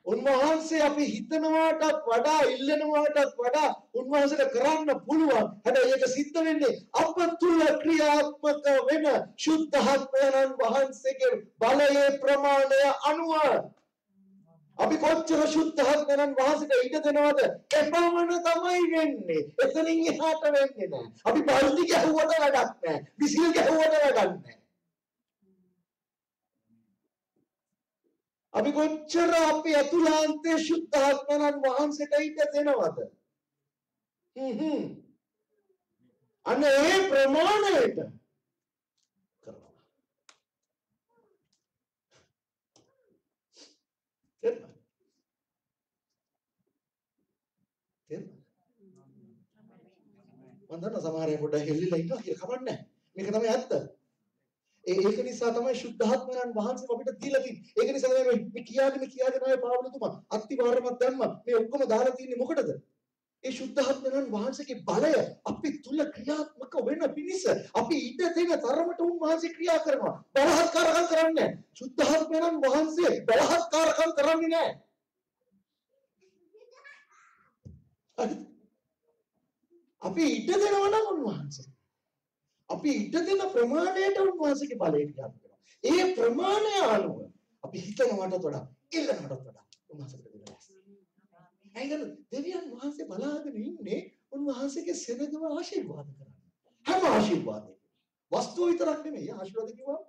උන්වහන්සේ අපි හිතනවාටත් වඩා ඉල්ලනවාටත් වඩා උන්වහන්සේට කරන්න පුළුවන්. හැබැයි ඒක සිද්ධ වෙන්නේ අප තුල ක්‍රියාත්මක වෙන සුද්ධාත්මයන් වහන්සේගේ බලයේ ප්‍රමාණය අනුව. අපි කොච්චර සුද්ධාත්මයන් වහන්සේට ඉඩ දෙනවද? එපමණ තමයි වෙන්නේ. එතනින් එහාට වෙන්නේ නැහැ. අපි බල්ටි ගැහුවට වැඩක් නැහැ. විසිල් ගැහුවට වැඩක් නැහැ. අපි කොච්චර අපි අතුලාන්තයේ සුද්ධාත්මයන් වහන්සේට ඉඩ දෙනවද? අන්න ඒ ප්‍රමාණයට කරනවා. මම දන්නවා සමහර අය පොඩ්ඩක් හෙල්ලිලා ඉන්නවා කියලා කමක් නැහැ. මේක තමයි ඇත්ත. ඒක නිසා තමයි සුද්ධාත්මයන් වහන්සේ අපිට දීලා තියෙන්නේ. ඒක නිසා තමයි මේ කියාගෙන ආයේ පාවලතුමා අත්තිවාරමක් දැම්මා. මේ ඔක්කොම දාලා තින්නේ මොකටද? ඒ සුද්ධාත්මයන් වහන්සේගේ බලය අපි තුල ක්‍රියාත්මක වෙන පිණිස අපි ඉඩ දෙන තරමට උන්වහන්සේ ක්‍රියා කරනවා. බලහත්කාරකම් කරන්නේ නැහැ. සුද්ධාත්මයන් වහන්සේ බලහත්කාරකම් කරන්නේ නැහැ. අපි ඉඩ දෙනවා නම් උන්වහන්සේ අපි ඉඩ දෙන ප්‍රමාණයට උන්වහන්සේගේ බලය ක්‍රියාත්මක වෙනවා. ඒ ප්‍රමාණය අනුව අපි හිතනවටත් වඩා ඉල්ලනවටත් වඩා උන්වහන්සේට දෙනවා. ඇයිද දෙවියන් වහන්සේ බලාගෙන ඉන්නේ උන්වහන්සේගේ සෙනගව ආශිර්වාද කරන්න. හැම ආශිර්වාදයක්ම වස්තුව විතරක් නෙමෙයි ආශිර්වාද කිව්වා.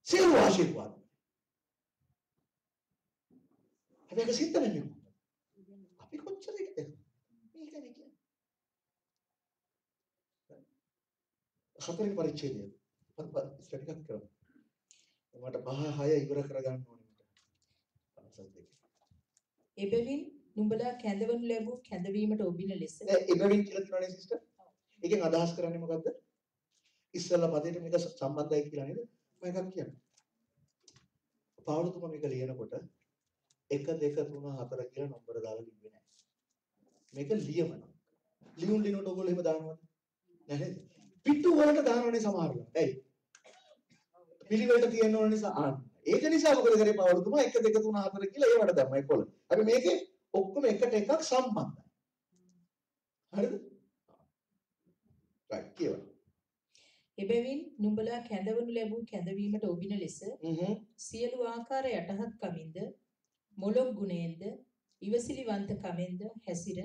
සියලු ආශිර්වාද. හැබැයි සිද්ධ වෙන්නේ අපි කොච්චර එකද? මේක නේ කියන්නේ. හතරේ පරිච්ඡේදය. ස්ටඩි එකක් කරමු. මට 5-6 ඉවර කරගන්න ඕනේ මට. 52. එබැවින් නුඹලා කැඳවනු ලැබූ කැඳවීමට ඔබින ලෙස එබැවින් කියලා කියනවනේ සිස්ටර්. ඒකෙන් අදහස් කරන්නේ මොකද්ද? ඉස්සෙල්ලා පදේට මේක සම්බන්ධයි කියලා නේද? මම එකක් කියන්න. පාවුලතුමා මේක ලියනකොට 1 2 3 4 කියලා නම්බර දාලා ලිව්වේ නැහැ. මේක ලියමනක්. ලියනකොට ඔයගොල්ලෝ එහෙම දානවද? නැහැ නේද? පිටු වලට දානවනේ සමහරවල්. ඇයි? පිළිවෙලට තියෙන්න ඕන නිසා ඒක නිසා මොකද කරේ පාවුලතුමා 1 2 3 4 කියලා ඒවට දැම්මා 11. අපි මේකේ ඔක්කොම එකට එකක් සම්බන්ධයි. හරිද? right කියවන්න. එබැවින් නුඹලා කැඳවනු ලැබූ කැඳවීමට ඔබින ලෙස සියලු ආකාර යටහත් කමින්ද මොළොක් ගුණයෙන්ද ඉවසිලිවන්ත කමෙන්ද හැසිර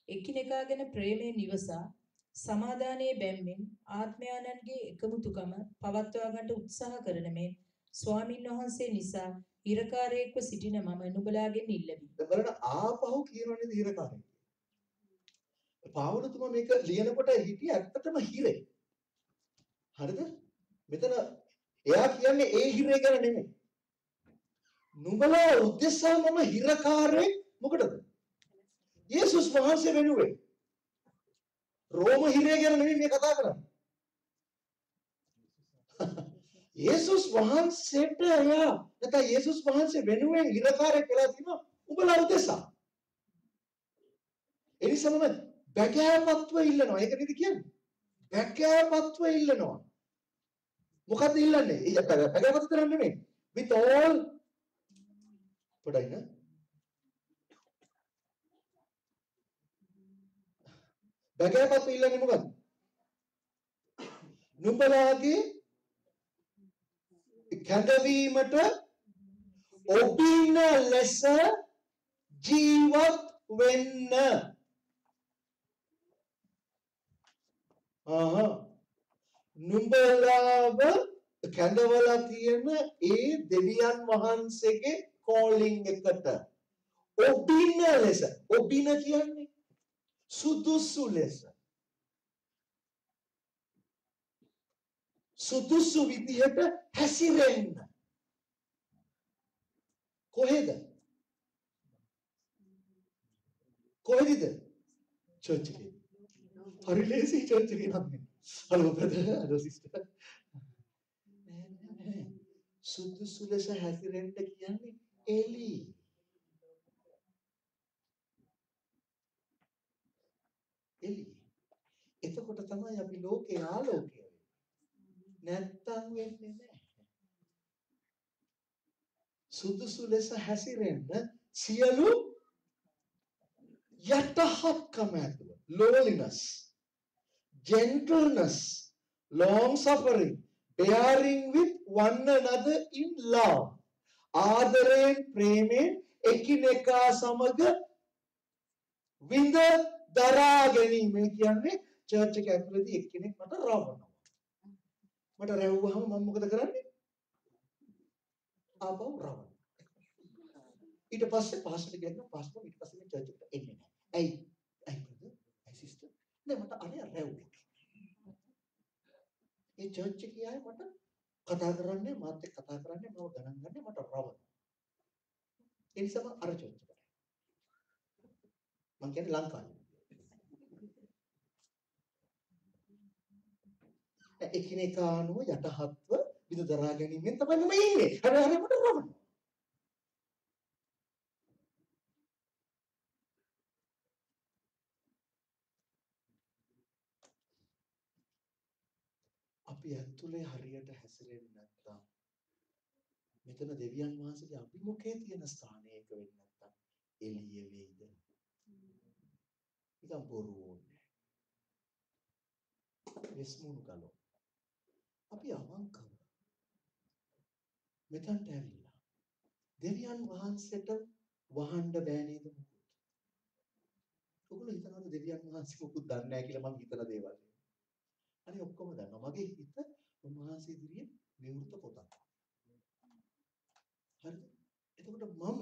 එකිනෙකා ගැන ප්‍රේමයෙන් ඉවසා සමාදානයේ බැම්මෙන් ආත්මයන්ගේ එකමුතුකම පවත්වා ගන්නට උත්සාහ කරන මේ ස්වාමින් වහන්සේ නිසා හිරකාරයෙක්ව සිටින මම නුඹලාගෙන් ඉල්ලමි. දැන් බලන්න ආපහු කියනවනේ හිරකාරයෙක්. පාවුලතුමා මේක ලියනකොට හිටියේ ඇත්තටම හිරේ. හරිද? මෙතන එයා කියන්නේ ඒ හිරේ ගැන නෙමෙයි. නුඹලා උදෙසා මම හිරකාරයෙක් මොකටද? යේසුස් වහන්සේ වෙනුවෙන්. රෝම හිරේ ගැන නෙමෙයි මේ කතා කරන්නේ. යේසුස් වහන්සේට එයා නැත්නම් යේසුස් වහන්සේ වෙනුවෙන් හිරකාරයෙක් වෙලා තිනවා උඹලා උදෙසා. ඒ නිසා මම බැගෑපත්ව ඉල්ලනවා. ඒක නේද කියන්නේ? බැගෑපත්ව ඉල්ලනවා. මොකද්ද ඉල්ලන්නේ? බැගෑපත් කරන්නේ නෙමෙයි. with all පොඩයි නේ. බැගෑපත්ව ඉල්ලන්නේ මොකද්ද? නුඹලාගේ කැඳවීමට ඔබින ලෙස ජීවත් වෙන්න. නුඹලාව කැඳවලා තියෙන ඒ දෙවියන් වහන්සේගේ කෝලිං එකට ඔබින ලෙස. ඔබින කියන්නේ සුදුසු ලෙස. සුදුසු විදිහට හැසිරෙන්න. කොහෙද? කොහෙද? චර්ච් එකේ. හරි ලේසි චර්ච් එකේ නම්. Hello brother, hello sister. නෑ. සුදුසු ලෙස හැසිරෙන්න කියන්නේ එළි. එළි. එතකොට තමයි අපි ලෝකේ ආලෝකය වෙන්නේ. නැත්තම් වෙන්නේ නැහැ. සුදුසු ලෙස හැසිරෙන්න සියලු යටහත්කම ඇතුව lowliness, gentleness, long suffering, bearing with one another in love. ආදරයෙන් ප්‍රේමයෙන් එකිනෙකා සමග විඳ දරා ගැනීම කියන්නේ චර්ච් එක ඇතුළේදී එක්කෙනෙක් මට රවනවා. මට රැව්වහම මම මොකද කරන්නේ? ආපහු රවනවා. ඊට පස්සේ පාස්ටර් කියනවා පාස්ටර් ඊට පස්සේ මේ චර්ච් එකට එන්නේ නැහැ. ඇයි? ඇයි බ්‍රදර්? ඇයි සිස්ටර්? නෑ මට අරය රැව්වා. ඒ චර්ච් එකේ අය මට කතා කරන්නේ මාත් එක්ක කතා කරන්නේ මම ගණන් ගන්නේ මට රවනවා. ඒ නිසා මම අර චර්ච් එකට. මම කියන්නේ ලංකාවේ. එකිනෙකා අනුව යටහත්ව විඳ දරා ගැනීමෙන් තමයි මම ඉන්නේ. හැබැයි මට රවනවා. අපි ඇතුලේ හරියට හැසිරෙන්නේ නැත්නම් මෙතන දෙවියන් වහන්සේගේ අභිමුඛයේ තියෙන ස්ථානයක වෙන්නේ නැත්නම් එළිය වෙයිද? නිකන් බොරු ඕනේ. විස්මුණු කලෝ. අපි අවංකව මෙතනට ඇවිල්ලා දෙවියන් වහන්සේට වහන්න බෑ නේද මොකද? ඔයගොල්ලෝ හිතනවාද දෙවියන් වහන්සේ මොකුත් දන්නේ නැහැ කියලා මම හිතන දේවල්? අනේ ඔක්කොම දන්නවා. මගේ හිත උන්වහන්සේ ඉදිරියේ විවෘත පොතක්. හරිද? එතකොට මම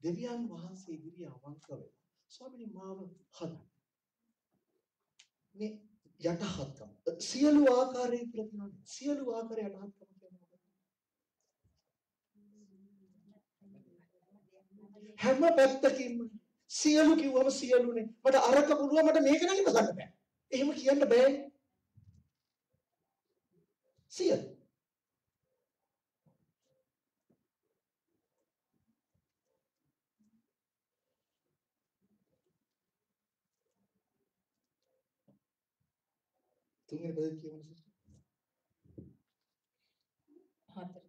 දෙවියන් වහන්සේ ඉදිරියේ අවංක වෙලා ස්වාමීනි මාව හදන්න. මේ යටහත්කම සියලු ආකාරයේ කියලා කියනවානේ. සියලු ආකාරය යටහත්කම කියන්නේ මොකක්ද? හැම පැත්තකින්ම සියලු කිව්වම සියලුනේ. මට අරක පුළුවන් මට මේක නම් ඉවසන්න බෑ. එහෙම කියන්න බෑනේ. සියලු තුන්වෙනි පදේ කියවන සිස්ටර්. 4.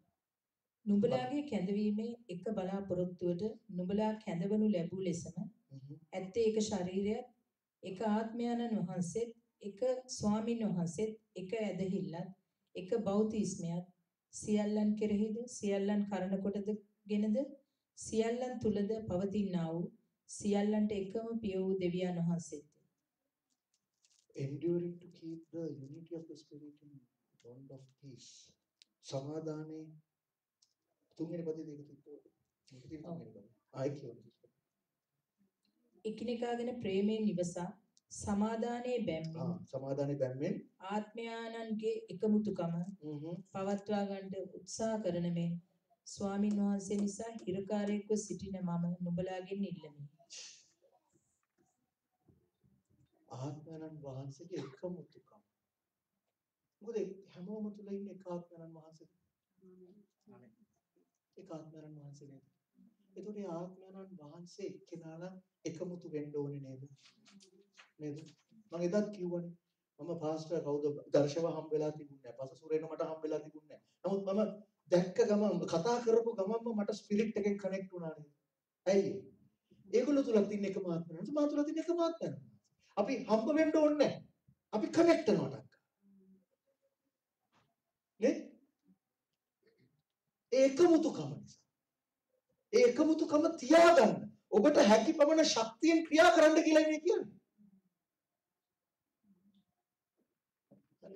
නුඹලාගේ කැඳවීමේ එක බලාපොරොත්තුවට නුඹලා කැඳවනු ලැබූ ලෙසම ඇත්තේ එක ශරීරයත් එක ආත්මයන්න් වහන්සේත් එක ස්වාමින් වහන්සේත් එක ඇදහිල්ලත් එක බෞතිස්මයත් සියල්ලන් කෙරෙහිද සියල්ලන් කරන කොටගෙනද සියල්ලන් තුලද පවතිනා වූ සියල්ලන්ට එකම පිය වූ දෙවියන් වහන්සේත්. Enduring to keep the unity of the spirit in bond of peace. සමාදානයේ තුන්වෙනි පදේ දෙක තිබ්බොත් තුන්වෙනි පදේ ආයි කියවන සිස්ටර්. එකිනෙකාගෙන ප්‍රේමයෙන් නිවසා සමාදානයේ බැම්මෙන් සමාදානයේ බැම්මෙන් ආත්මයාණන්ගේ එකමුතුකම පවත්වා ගන්නට උත්සාහ කරන මේ ස්වාමින් වහන්සේ නිසා හිරකාරයෙක්ව සිටින මම නුඹලාගෙන් ඉල්ලමි. ආත්මයන්න් වහන්සේගේ එකමුතුකම. මොකද හැමෝම තුල ඉන්නේ එක ආත්මයන්න් වහන්සේ. එක ආත්මයන්න් වහන්සේ නේද? ඒතකොට ඒ ආත්මයන්න් වහන්සේ එක්කෙනාලා එකමුතු වෙන්න ඕනේ නේද? නේද? මම එදත් කිව්වනේ මම පාස්ටර් කවුද දර්ශව හම් වෙලා තිබුණේ නැහැ. පාස්ටර් සුරේන මට හම් වෙලා තිබුණේ නැහැ. නමුත් මම දැක්ක ගමන් කතා කරපු ගමන්ම මට ස්පිරිට් එකෙන් කනෙක්ට් වුණා නේද? ඇයි? ඒගොල්ලෝ තුල තියෙන එකම ආත්මයන්. මා තුල තියෙන එකම ආත්මයන්. අපි හම්බ වෙන්න ඕනේ නැහැ. අපි කනෙක්ට් වෙනවා. නේද? ඒකමුතුකම නිසා. ඒකමුතුකම තියාගන්න. ඔබට හැකි පමණ ශක්තියෙන් ක්‍රියා කරන්න කියලා මේ කියන්නේ.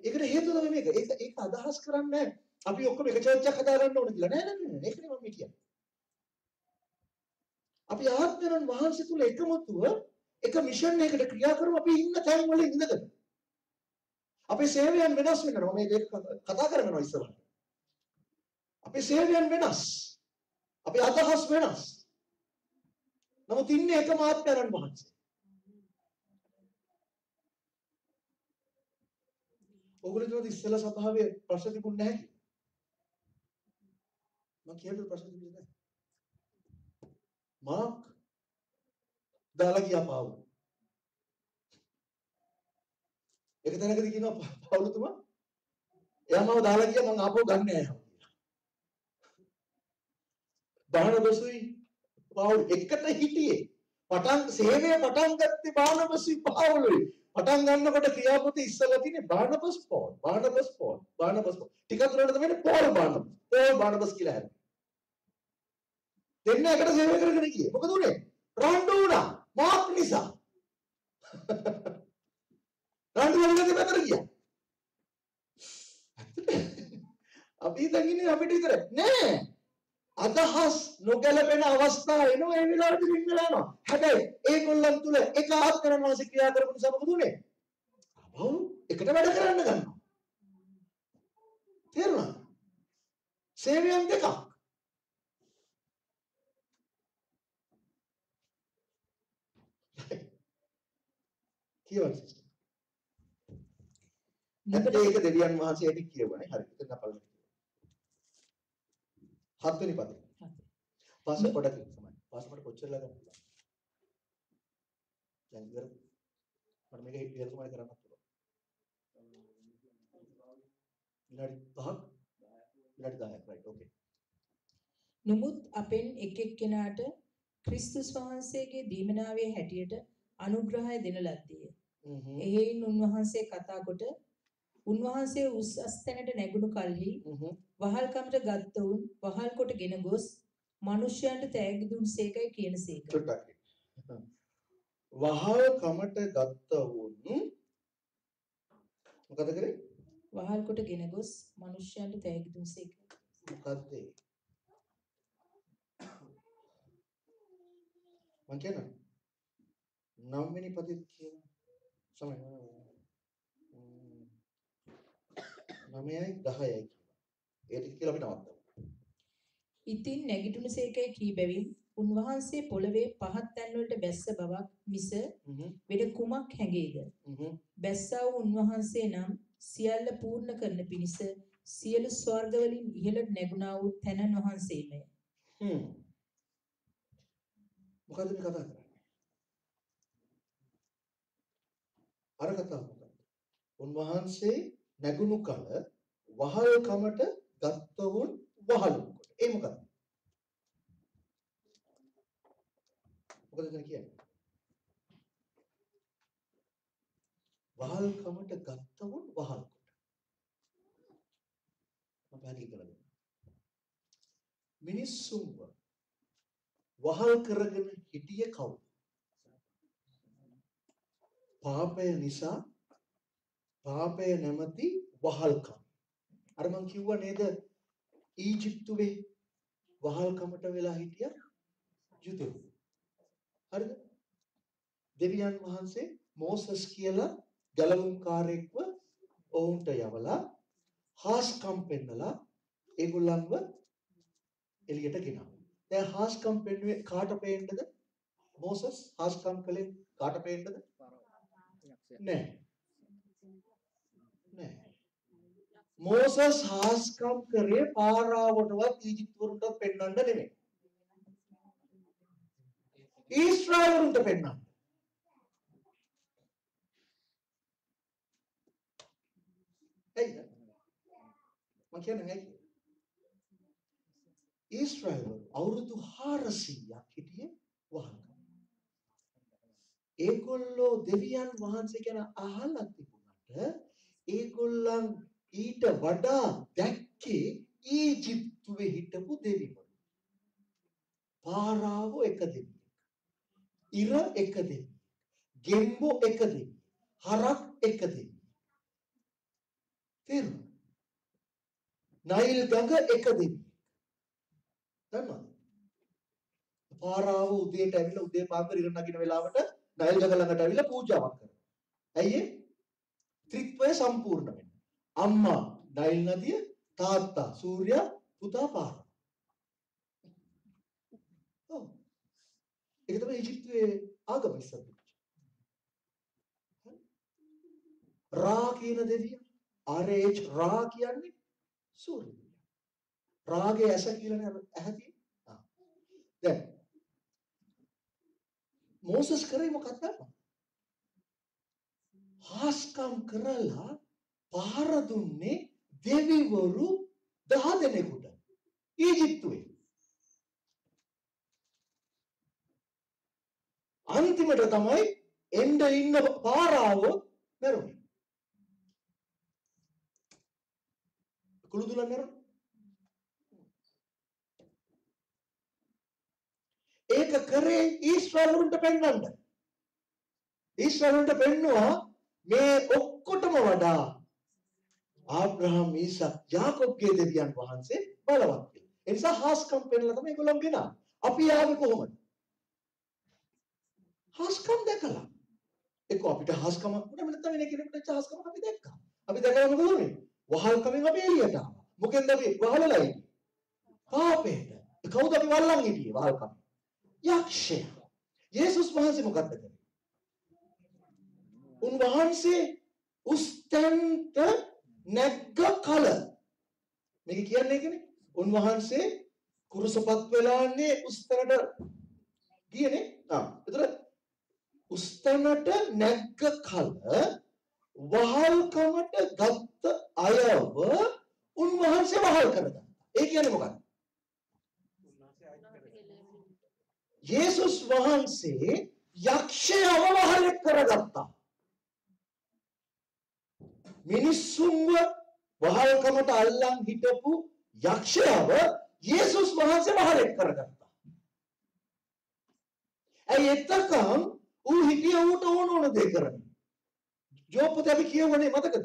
ඒකට හේතුව තමයි මේක. ඒක අදහස් කරන්නේ අපි ඔක්කොම එක චර්ච් එකක් හදා ගන්න ඕනේ කියලා. නෑ. ඒක නෙමෙයි මම කියන්නේ. අපි ආත්මයන් වහන්සේ තුල එකමුතුව එක මිෂන් එකකට ක්‍රියා කරමු අපි ඉන්න තැන් වල ඉඳගෙන. අපේ සේවයන් වෙනස් වෙනවා. මේ දෙක කතා කරනවා ඉස්සරහට. අපේ සේවයන් වෙනස්. අපේ අදහස් වෙනස්. නමුත් ඉන්නේ එකම ආත්මයන් වහන්සේ. ඔගොල්ලෝ හිතනවාද ඉස්සෙල්ලා සභාවේ ප්‍රශ්න තිබුණේ නැහැ කියලා? මම කියන්නේ ප්‍රශ්න තිබුණේ නැහැ. මාක් දාලා ගියා පාවුල. එක තැනකදී කියනවා පවුලතුමා එයා මාව දාලා ගියා මං ආපහු ගන්න නෑ කියලා. බානබසුයි පාවුල් එකට හිටියේ. සේවය පටන් ගත්තේ බානබසුයි පාවුලුයි. පටන් ගන්නකොට ක්‍රියාපොතේ ඉස්සලා තියෙන්නේ බානබස් පෝල්. ටිකක් දුරට තමයි පෝල් බානබස් කියලා හැදුවා. දෙන්න එකට සේවය කරගෙන ගියේ. මොකද උනේ? රණ්ඩු වුණා. මාක් නිසා. රණ්ඩු වලදී පැතර ගියා. අපි දැන් ඉන්නේ අපිට විතර නෑ. අදහස් නොගැලපෙන අවස්ථා එනවා ඒ වෙලාවට වින්දලා යනවා. හැබැයි ඒගොල්ලන් තුල එක ආත්මයන් වාසේ ක්‍රියා කරපු නිසා මොකද උනේ? අපවු එකට වැඩ කරන්න ගන්නවා. තේරුණාද? සේවයන් දෙකක්. කියවන්න සිස්ටර්. නැත්නම් ඒක දෙවියන් වහන්සේට කියවනේ. හරි. එතන අපලන. හත්වෙනි පදේ. පාස පොඩක් තමයි. පාස මට කොච්චරලා ගන්න පුළුවන්? දැන් ඉවර. මට මේක ඉවර තමයි කරන්නත් පුළුවන්. විනාඩි 5ක් විනාඩි 10ක් right okay. නමුත් අපෙන් එක් එක්කෙනාට ක්‍රිස්තුස් වහන්සේගේ දීමනාවේ හැටියට අනුග්‍රහය දෙන ලද්දේ. එහෙයින් උන්වහන්සේ කතා කොට උන්වහන්සේ උස් අස්තැනට නැගුණු කලෙහි වහල්කමට ගත්තවුන් වහල් කොටගෙන ගොස් මිනිසයන්ට තෑගි දුන්සේකයි කියනසේක. චුට්ටක්. වහල්කමට ගත්තවුන් මොකද කරේ? වහල් කොටගෙන ගොස් මිනිසයන්ට තෑගි දුන්සේක. මොකද්ද? මං කියනවා 9 වෙනි පදෙත් කියන සමය 9යි 10යි කියනවා. ඒ ටික කියලා අපි නවත්තමු. ඉතින් නැගිටුණසේකයි කී බැවින් උන්වහන්සේ පොළවේ පහත් තැන් වලට බැස්ස බවක් මිස වෙන කුමක් හැඟේද? බැස්සා වූ උන්වහන්සේ නම් සියල්ල පූර්ණ කරන පිණිස සියලු ස්වර්ග වලින් ඉහළට නැගුණා වූ තැනන් වහන්සේමය. මොකද මේ කතා කරන්නේ? අර කතාව මොකක්ද? උන්වහන්සේ නැගුණු කල වහල්කමට ගත්තවුන් වහලු කොට. ඒ මොකක්ද? මොකද දැන් කියන්නේ? වහල්කමට ගත්තවුන් වහල් කොට. මම පැහැදිලි කරලා දෙන්න. මිනිස්සුන්ව වහල් කරගෙන හිටියේ කවුද? පාපය නිසා පාපය නැමැති වහල්කම. අර මං කිව්වා නේද ඊජිප්තුවේ වහල්කමට වෙලා හිටියා යුදෙව්. හරිද? දෙවියන් වහන්සේ මෝසස් කියලා ගැලවුම්කාරයෙක්ව ඔවුන්ට යවලා හාස්කම් පෙන්නලා ඒගොල්ලන්ව එළියට ගෙනාවා. දැන් හාස්කම් පෙන්නුවේ කාට පේන්නද? මෝසස් හාස්කම් කළේ කාට පේන්නද? නෑ. නෑ. මෝසස් හාස්කම් කරේ පාරාවටවත් ඊජිප්තුවරුන්ට පෙන්වන්න නෙමෙයි. ඊශ්‍රායලුන්ට පෙන්වන්න. ඇයිද? මම කියන්නේ ඇයි? ඊශ්‍රායලු අවුරුදු 400ක් හිටියේ වහල්කම. ඒගොල්ලෝ දෙවියන් වහන්සේ ගැන අහලා තිබුණාට ඒගොල්ලන් ඊට වඩා දැක්කේ ඊජිප්තුවේ හිටපු දෙවිවරු. පාරාව එක දෙවියෙක්. ඉර එක දෙවියෙක්. ගෙම්බෝ එක දෙවියෙක්. හරක් එක දෙවියෙක්. තේරුණාද? නයිල් ගඟ එක දෙවියෙක්. දන්නවද? පාරාව උදේට ඇවිල්ලා උදේ පාන්දර ඉර නගින වෙලාවට නයිල් ගඟ ළඟට ඇවිල්ලා පූජාවක් කරනවා. ඇයි ඒ? ත්‍රිත්වය සම්පූර්ණ වෙන්න. අම්මා නයිල් නදිය, තාත්තා සූර්යා, පුතා පාර. ඔව්. ඒක තමයි ඊජිප්තුවේ ආගම ඉස්සර. රා කියන දෙවියා RH රා කියන්නේ සූර්ය දෙවියා. රාගේ ඇස කියලා නේද ඇහැති? දැන් මෝසස් කරේ මොකක්ද? හාස්කම් කරලා පාර දුන්නේ දෙවිවරු 10 දෙනෙකුට ඊජිප්තුවේ. අන්තිමට තමයි එන්න ඉන්න පාරාව මැරුණේ. කුළුදුලන් මැරුණා. ඒක කරේ ඊශ්‍රායලුන්ට පෙන්වන්න. ඊශ්‍රායලුන්ට පෙන්නවා මේ ඔක්කොටම වඩා ආබ්‍රහම් ඊසක් යාකොබ්ගේ දෙවියන් වහන්සේ බලවත් කියලා. ඒ නිසා හාස්කම් පෙන්වලා තමයි ඒගොල්ලෝ ගෙනා. අපි ආවේ කොහොමද? හාස්කම් දැකලා. ඒක අපිට හාස්කම වුණා නැත්නම් වෙන කෙනෙකුට හාස්කම අපි දැක්කා. අපි දැකලා මොකද වුනේ? වහල්කමෙන් අපි එළියට ආවා. මොකෙන්ද අපි වහලලා ඉන්නේ? පාපේට. කවුද අපි වල්ලන් හිටියේ වහල්කම? යක්ෂයා. යේසුස් වහන්සේ මොකක්ද කරේ? උන්වහන්සේ උස්තන්ට නැග්ග කල මේක කියන්නේ ඒකනේ. උන්වහන්සේ කුරුසපත් වෙලාන්නේ උස්තනට ගියනේ. ඒතර උස්තනට නැග්ග කල වහල්කමට ගත්ත අයව උන්වහන්සේ වහල් කරගත්තා. ඒ කියන්නේ මොකක්ද? යේසුස් වහන්සේ යක්ෂයව වහල් කරගත්තා. මිනිස්සුන්ව වහල්කමට අල්ලන් හිටපු යක්ෂයව යේසුස් වහන්සේ වහල් කරගත්තා. ඇයි එතකම් ඌ හිටිය ඌට ඕන දේ කරන්නේ. ජෝබ් පොතේ අපි කියවනේ මතකද?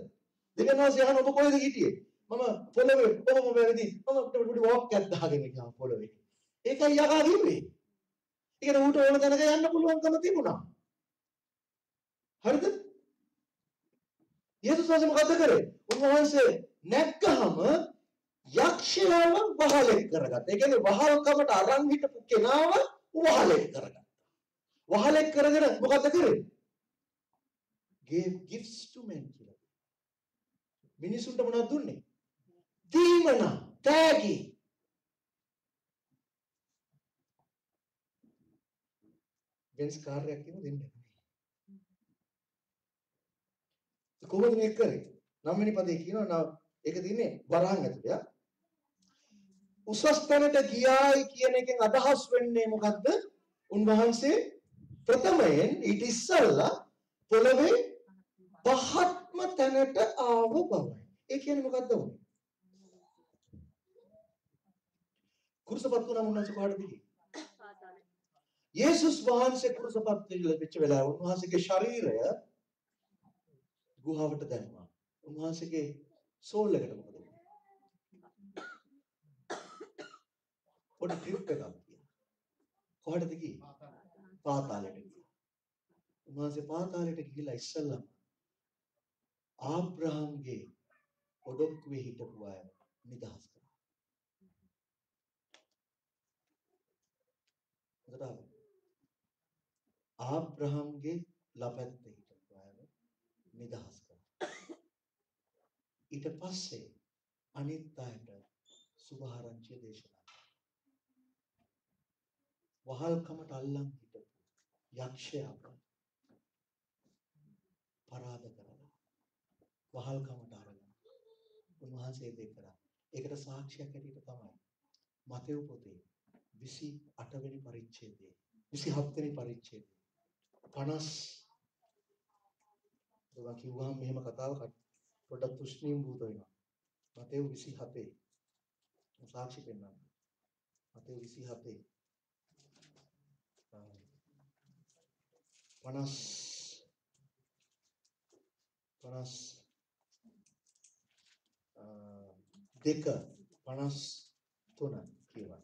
දෙවියන් වහන්සේ අහන ඔබ කොහෙද හිටියේ? මම පොළවේ කොහොම වෙවිදී මම පොඩි වොක් එකක් දාගෙන ගියා පොළවේ. ඒකයි යකා කිව්වේ. ඒකට ඌට ඕන තැනක යන්න පුළුවන්කම තිබුණා. හරිද? යේසුස් වහන්සේ මොකද කරේ? උන්වහන්සේ නැග්ගහම යක්ෂයව වහලෙක් කරගත්තා. ඒ කියන්නේ වහල්කමට අරන් හිටපු කෙනාව වහලෙක් කරගත්තා. වහලෙක් කරගෙන මොකද කරේ? gave gifts to men කියලා. මිනිසුන්ට මොනවද දුන්නේ? දීමන, තෑගි. වෙන්ස් කාර්යයක් කියන දෙන්නේ. කොහොමද මේක කරේ? 9 වෙනි පදේ කියනවා ඒක තියෙන්නේ වරහන් ඇතුලේ. උසස් තැනට ගියායි කියන එකෙන් අදහස් වෙන්නේ මොකද්ද? උන්වහන්සේ ප්‍රථමයෙන් ඊට ඉස්සෙල්ලා පොළවේ පහත්ම තැනට ආව බවයි. ඒ කියන්නේ මොකද්ද උනේ? කුරුසපත් වුණා උන්වහන්සේ කොහටද ගියේ? යේසුස් වහන්සේ කුරුසපත් වෙච්ච වෙලාව උන්වහන්සේගේ ශරීරය ගුහාවට දැම්මා. උන්වහන්සේගේ සෝල් එකට මොකද වුනේ? පොඩි ට්‍රිප් එකක් ගියා. කොහටද ගියේ? පාතාලයට ගියා. උන්වහන්සේ පාතාලයට ගිහිලා ඉස්සෙල්ලම ආබ්‍රහම්ගේ ඔඩොක්කුවේ හිටපු අය නිදහස් කරා. හොඳට ආබ්‍රහම්ගේ ලපැත්තේ හිටපු අය නිදහස් කරා. ඊට පස්සේ අනිත් අයට සුභාරංචිය දේශනා කළා. වහල්කමට අල්ලන් හිටපු යක්ෂයාව පරාද කරලා වහල්කමට අරගෙන උන්වහන්සේ දෙක කරා. ඒකට සාක්ෂියක් හැටියට තමයි මතෙව් පොතේ 28 වෙනි පරිච්ඡේදයේ 27 වෙනි පරිච්ඡේදයේ 50 ඒවා කිව්වහම මෙහෙම කතාවක් පොඩ්ඩක් තුෂ්ණීම් භූත වෙනවා. මතෙව් 27 සාක්ෂි පෙන්නන්න. මතෙව් 27 දෙක 53 කියවන්න.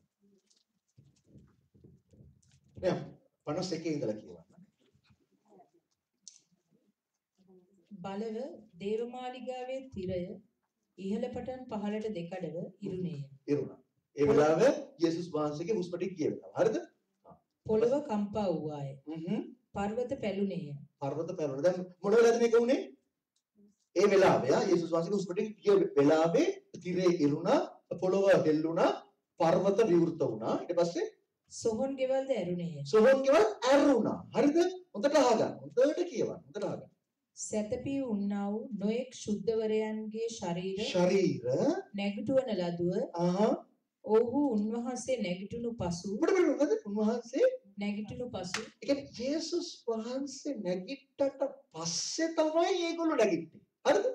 නෑ 51 ඉඳලා කියවන්න. බලව දේවමාලිගාවේ තිරය ඉහළ පටන් පහළට දෙකඩව ඉරුණේය. ඉරුණා. ඒ වෙලාවේ යේසුස් වහන්සේගේ හුස්ම ටික ගිය වෙලාව. හරිද? පොළව කම්පා වූවාය. හ්ම්. පර්වත පැලුණේය. පර්වත පැලුණා. දැන් මොන වෙලාවද මේක උනේ? ඒ වෙලාවේ යේසුස් වහන්සේගේ හුස්ම ටික ගිය වෙලාවේ තිරේ ඉරුණා, පොළව හෙල්ලුණා, පර්වත විවෘත වුණා. ඊට පස්සේ සොහොන් ගෙවල්ද ඇරුණේය. සෝහන් ගෙවල් ඇරුණා. හරිද? හොඳට අහගන්න. හොඳට කියවන්න. හොඳට අහගන්න. සැතපී උන්නා වූ නොයෙක් ශුද්ධවරයන්ගේ ශරීර නැගිටවන ලදුව ඔව්හු උන්වහන්සේ නැගිටුණු පසු උන්වහන්සේ නැගිටුණු පසු ඒ කියන්නේ යේසුස් වහන්සේ නැගිට්ටට පස්සේ තමයි ඒගොල්ලෝ නැගිටින්නේ. හරිද?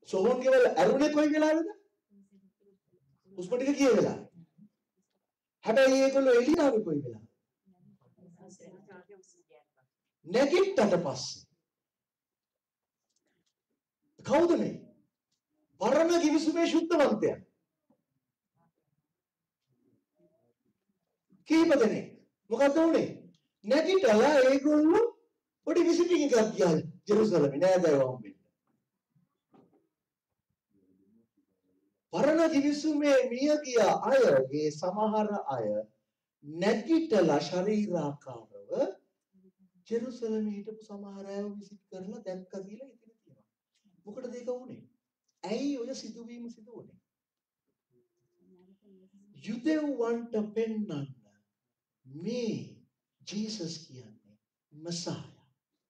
සෝහන් ගෙවල් ඇරුණේ කොයි වෙලාවේද? හුස්ම ටික ගිය වෙලාවේ. හැබැයි ඒගොල්ලෝ එළිය ආවේ කොයි වෙලාවේද? නැගිට්ටට පස්සේ. කවුද මේ? පරණ කිවිසුමේ ශුද්ධවන්තයන්. කීප දෙනෙක්. මොකද උනේ? නැගිටලා ඒගොල්ලෝ පොඩි විසිටිං එකක් ගියා ජෙරුසලමේ නෑදෑයෝ හම්බෙන්න. පරණ කිවිසුමේ මිය ගිය අයගේ සමහර අය නැගිටලා ශරීරාකාරව ජෙරුසලමේ හිටපු සමහර අය විසිට කරලා දැක්කා කියලා ඉතින් තියෙනවා. මොකටද ඒක වුනේ? ඇයි ඔය සිදුවීම සිදු වුනේ? යුදෙව්වන්ට පෙන්වන්න මේ ජීසස් කියන්නේ මසාය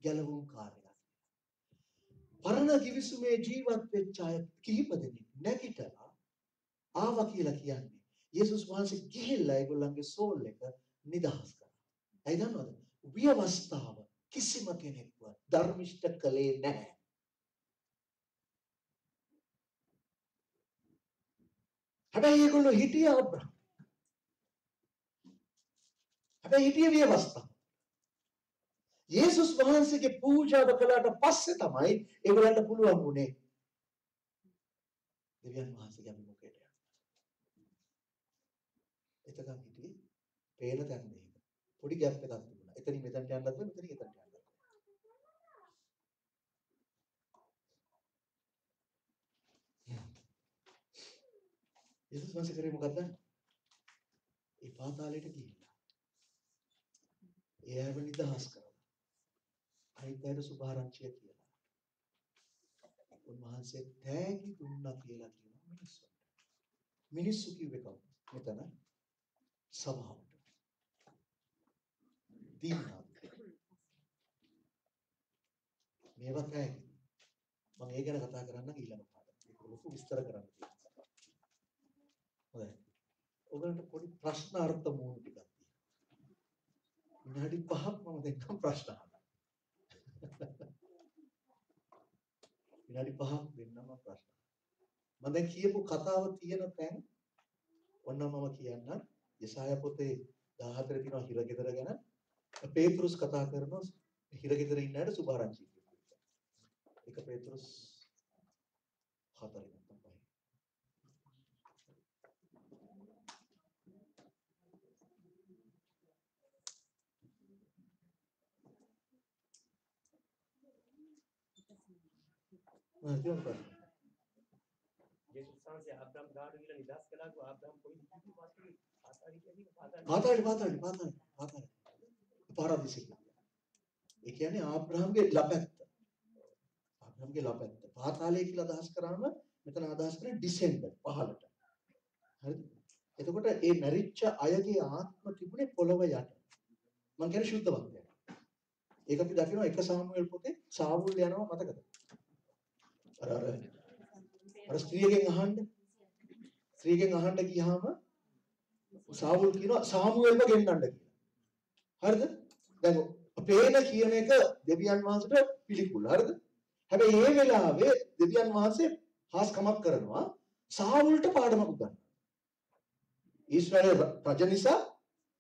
ගැලවුම්කාරයා. පරණ කිවිසුමේ ජීවත් වෙච්ච අය කිහිප දෙනෙක් නැගිටලා ආවා කියලා කියන්නේ යේසුස් වහන්සේ ගිහිල්ලා ඒගොල්ලන්ගේ සෝල් එක නිදහස් කරා. ඇයි දන්නවද? විවස්ථාව කිසිම කෙනෙක්ව ධර්මිෂ්ඨ කළේ නැහැ. හැබැයි ඒගොල්ලෝ හිටිය අබ්‍රහම්. හැබැයි හිටිය විවස්ථාව. යේසුස් වහන්සේගේ පූජාව කළාට පස්සේ තමයි ඒගොල්ලන්ට පුළුවන් වුණේ දෙවියන් වහන්සේගේ අභිමුඛයට යන්න. එතකන් හිටියේ පේන තැන දෙයක. පොඩි ગેප් එකක් තිබුණා. එතනින් මෙතනට යන්නත් බෑ, මෙතනින් එතනට යන්නත් බෑ. යේසුස් වහන්සේ කරේ මොකද්ද? ඒ පාතාලයට ගිහිල්ලා ඒ අයව නිදහස් කරලා අනිත් අයට සුභාරංචිය කියලා. උන්වහන්සේ තෑගි දුන්නා කියලා කියනවා මිනිස්සුන්ට. මිනිස්සු කිව්වේ කවුද? මෙතන සභාවට. දීනා. මේවා තෑගි. මම ඒ ගැන කතා කරන්න ඊළඟ පාඩම්. ඒක ලොකු විස්තර කරන්න තියෙනවා. හොඳයි. ඔයගලන්ට පොඩි ප්‍රශ්න අර්ථ මූණ ටිකක් තියෙනවා. විනාඩි 5ක් මම දෙන්නම් ප්‍රශ්න අහන්න. විනාඩි 5ක් දෙන්නම ප්‍රශ්න. මම දැන් කියපු කතාව තියෙන තැන් ඔන්න මම කියන්නම්. යසායා පොතේ 14 තියෙනවා හිරගෙදර ගැන. පේතෘස් කතා කරනවා හිරගෙදර ඉන්න අයට සුභාරංචි කියනවා. ඒක පේතෘස් 4 නැත්නම් 5. යේසුස් වහන්සේ ආබ්‍රහම් ගාඩ ගිහලා නිදාස් කළා කිව්වා ආබ්‍රහම් කොයි දිගට වාස්තුවේ පාතාලි කියන්නේ පාතාලි පාරාදීසෙක. ඒ කියන්නේ ආබ්‍රහම්ගේ ලපැත්ත. පාතාලය කියලා අදහස් කරාම මෙතන අදහස් කරන්නේ ඩිසෙන්ඩර් පහළට. හරිද? එතකොට මේ මැරිච්ච අයගේ ආත්ම තිබුණේ පොළව යට. මම කියන්නේ ශුද්ධවන්තය. ඒක අපි දකිනවා 1 සාමුවෙල් පොතේ සාවුල් යනවා මතකද? අර ස්ත්‍රියගෙන් අහන්න ගියාම සාවුල් කියනවා සාමුවෙල්ව ගෙන්නන්න කියලා. හරිද? දැන් පේන කියන එක දෙවියන් වහන්සේට පිළිකුල්. හරිද? හැබැයි මේ වෙලාවේ දෙවියන් වහන්සේ හාස්කමක් කරනවා සාවුල්ට පාඩමක් උගන්වනවා. ඊශ්වරයේ රජ නිසා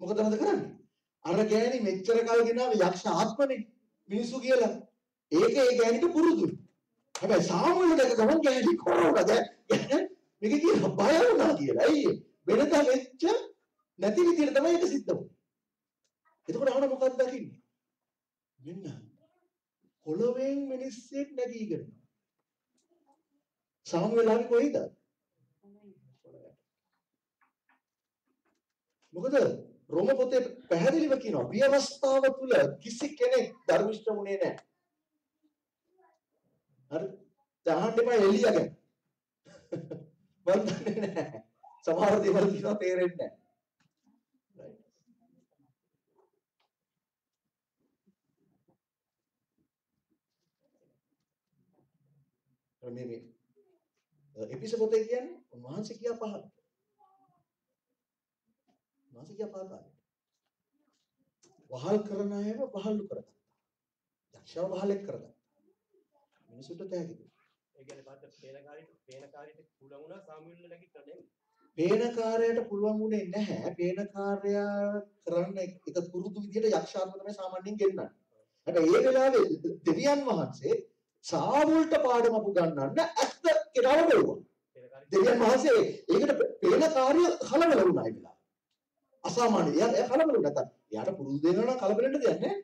මොකද කරන්නේ? අර ගෑණි මෙච්චර කල් ගෙනාවේ යක්ෂ ආත්මනේ මිනිසු කියලා. ඒක ඒ ගෑණිට පුරුදුයි. හැබැයි සාමුවෙල් දැක ගමන් ගෑණි කොරවලා දැන් මේක කියන බය වුණා කියලා. ඇයි? වෙනදා වෙච්ච නැති විදිහට තමයි ඒක සිද්ධ වුනේ. එතකොට අහන මොකක්ද දකින්නේ? මෙන්න පොළවෙන් මිනිස්සෙක් නැගීගෙන එනවා. සාමුවෙල් ආවේ කොහෙද? මොකද රෝම පොතේ පැහැදිලිව කියනවා විවස්ථාව තුල කිසි කෙනෙක් ධර්මිෂ්ඨ වුණේ නැහැ. හරි? දහන්න එපා එලියා ගැන. මම දන්නේ නැහැ. සමහර දේවල් කියනවා තේරෙන්නේ නැහැ. right. මේ එපිස පොතේ කියන්නේ උන්වහන්සේ කියා පහක්. උන්වහන්සේ කියා පහක්. වහල් කරන අයව වහල්ලු කරගත්තා. යක්ෂව වහලෙක් කරගත්තා. මිනිසුන්ට තෑගි දුන්නා. ඒ කියන්නේ පාත පේනකාරීට පුළුවන් වුණා සාමුවෙල් නැගිටලා නෙමෙයි. පේනකාරයට පුළුවන් වුණේ නැහැ. පේනකාරයා කරන්න එක පුරුදු විදිහට යක්ෂාත්ම තමයි සාමාන්‍යයෙන් ගෙන්නන්නේ. හැබැයි ඒ වෙලාවේ දෙවියන් වහන්සේ සාවුල්ට පාඩම උගන්වන්න ඇත්ත කෙනාව බැලුවා. දෙවියන් වහන්සේ ඒකට පේනකාරිය කලබල වුණා ඒ වෙලාවේ. අසාමාන්‍ය. එයා කලබල වුණා නැත්නම් එයාට පුරුදු දෙනවා නම් කලබලෙන්න දෙයක් නැහැ.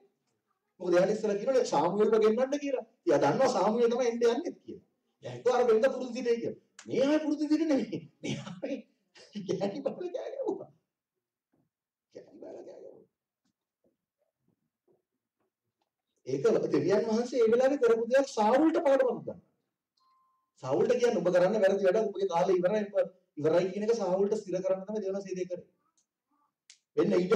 මොකද එයාට ඉස්සෙල්ලා කියනවනේ සාමුවෙල්ව ගෙන්නන්න කියලා. එයා දන්නවා සාමුවෙල් තමයි එන්න යන්නේ කියලා. එයා හිතුවා අර වෙනද පුරුදු දිනේ කියලා. මේ ආයේ පුරුදු දිනේ නෙමෙයි. මේ ආයේ ගැටි බල ගෑ ගැවුවා. ගැටි බල ගෑ ගැවුවා. ඒක දෙවියන් වහන්සේ ඒ වෙලාවේ කරපු දෙයක් සාවුල්ට පාඩමක් ගන්නවා. සාවුල්ට කියන්නේ ඔබ කරන්න වැරදි වැඩ ඔබගේ කාලේ ඉවරයි කියන එක සාවුල්ට ස්ථිර කරන්න තමයි දෙවන සීදේ කරේ. වෙන්න ඉඩ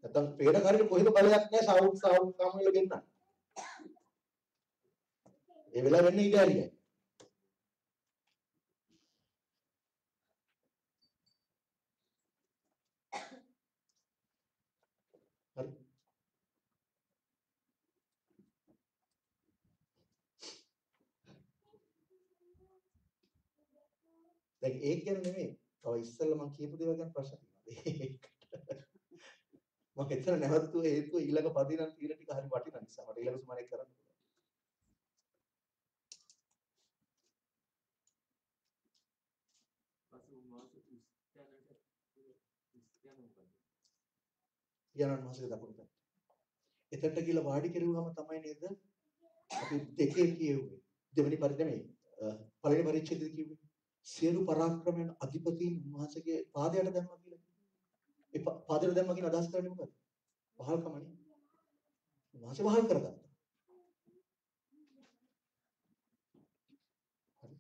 නැත්තම් පේනකාරයට කොහෙද බලයක් නැහැ සාවුල් සාමුවෙල් ගෙන්නන්න. ඒ වෙලාව වෙන්න ඉඩ හරියයි. හරි. දැන් ඒක ගැන නෙමෙයි. තව ඉස්සෙල්ලා මම කියපු දේවල් ගැන ප්‍රශ්න තියෙනවා. මම එතන නැවතුනේ හේතුව ඊළඟ පදිනම් තීර ටික හරි වටිනා නිසා මට ඊළඟ සුමානේ කරන්න පුළුවන්. යනන් මාසෙක දකුණු පැත්ත. එතනට ගිහලා වාඩි කෙරුවාම තමයි නේද අපි දෙකේ කියෙව්වේ. දෙවෙනි පරිච්ඡේදයේ පළවෙනි පරිච්ඡේදයේ කිව්වේ සියලු පරාක්‍රමයන් අධිපතීන් උන්වහන්සේගේ පාදයට දැම්මා කියලා. ඒ පාදයට දැම්මා කියන අදහස් කරන්නේ මොකද? වහල්කමනේ. උන්වහන්සේ වහල් කරගත්තා. හරි.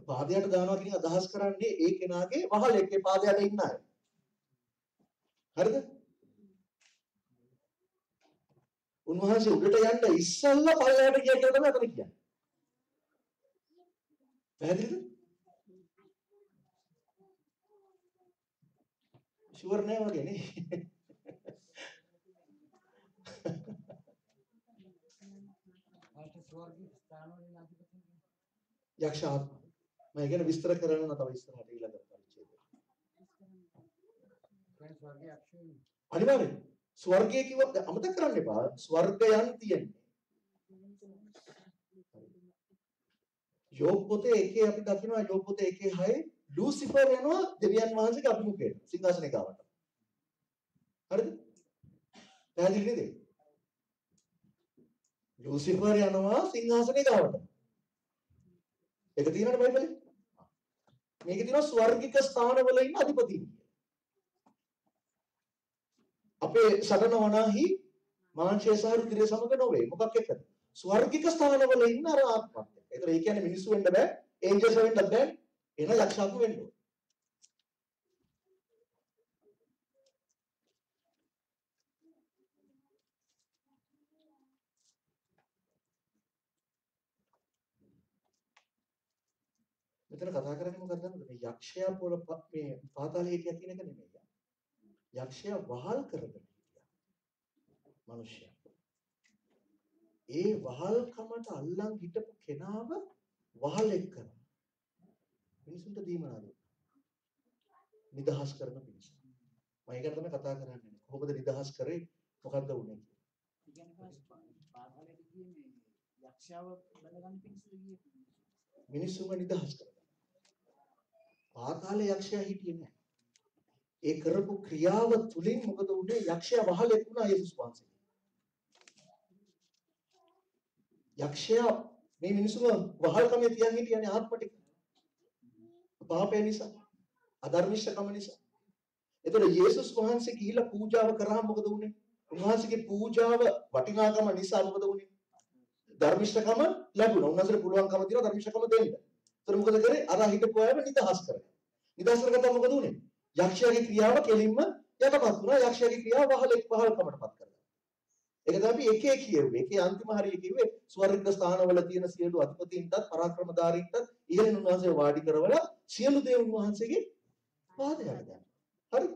පාදයට දානවා කියන අදහස් කරන්නේ ඒ කෙනාගේ වහල් එක්කේ පාදයට ඉන්න අය. හරිද? උන්වහන්සේ උඩට යන්න ඉස්සල්ලා පල්ලයට ගියා කියලා තමයි අතන කියන්නේ. පැහැදිලිද? ෂුවර් නෑ වගේ නේ. යක්ෂ ආත්ම. මම ගැන විස්තර කරන්න තව ඉස්සරහට ඊළඟ පරිච්ඡේදය. අනිවාර්යයෙන් ස්වර්ගය කිව්වොත් අමතක කරන්න එපා. ස්වර්ගයන් තියෙන්නේ. යෝබ් පොතේ එකේ අපි දකිනවා යෝබ් පොතේ එකේ 6 ලූසිෆර් යනවා දෙවියන් වහන්සේගේ අභිමුඛයට සිංහාසනේ ගාවට. හරිද? පැහැදිලි නේද? ලූසිෆර් යනවා සිංහාසනේ ගාවට. ඒක තියෙනවනේ බයිබලේ. මේකේ තියෙනවා ස්වර්ගික ස්ථානවල ඉන්න අධිපති. අපේ සටන වනාහි මාංශය සහ රුධිරය සමග නොවේ. මොකක් එක්කද? ස්වර්ගික ස්ථානවල ඉන්න අර ආත්මත්. ඒතර ඒ කියන්නේ මිනිස්සු වෙන්න බෑ, ඒන්ජල්ස් වෙන්නත් බෑ. එන යක්ෂාත්ම වෙන්න ඕනේ. මෙතන කතා කරන්නේ මොකක්ද දන්නවද? මේ යක්ෂයා පොළ මේ පාතාලේ හිටියා කියන එක නෙමෙයි. යක්ෂයා වහල් කරගෙන හිටියා. මිනිස්සයා. ඒ වහල්කමට අල්ලන් හිටපු කෙනාව වහලෙක් කරා. මිනිසුන්ට දීමනා දුන්නා. නිදහස් කරන පිණිස. මම ඒක තමයි කතා කරන්නේ. කොහොමද නිදහස් කරේ? මොකද්ද වුනේ කියලා. පාතාලයට ගියේ මේ යක්ෂයාව බඳගන්න පිණිසද ගියේ? මිනිස්සුන්ව නිදහස් කරගන්න. පාතාලේ යක්ෂයා හිටියේ නැහැ. ඒ කරපු ක්‍රියාව තුලින් මොකද වුනේ? යක්ෂයා වහලෙක් වුණා යේසුස් වහන්සේ. යක්ෂයා මේ මිනිසුම වහල්කමේ තියන් හිටියනේ ආත්ම ටික. පාපය නිසා, අධර්මිෂ්ඨකම නිසා. එතකොට යේසුස් වහන්සේ ගිහිල්ලා පූජාව කරාම මොකද වුනේ? උන්වහන්සේගේ පූජාව වටිනාකම නිසා මොකද වුනේ? ධර්මිෂ්ඨකම ලැබුණා. උන්වහන්සේට පුළුවන්කම තියෙනවා ධර්මිෂ්ඨකම දෙන්න. එතකොට මොකද කරේ? අර හිටපු අයව නිදහස් කරගන්න. නිදහස් කරගත්තා මොකද වුනේ? යක්ෂයාගේ ක්‍රියාව කෙලින්ම යටපත් වුණා. යක්ෂයාගේ ක්‍රියාව වහල්කමටපත් කරගත්තා. ඒක තමයි එකේ කියෙව්වේ. ඒකේ අන්තිම හරිය කිව්වේ ස්වර්ග ස්ථානවල තියෙන සියලු අධිපතීන්ටත් පරාක්‍රමධාරීන්ටත් ඉහළින් උන්වහන්සේ වාඩි කරවලා සියලු දේ උන්වහන්සේගේ පාදයට දැම්මා. හරි?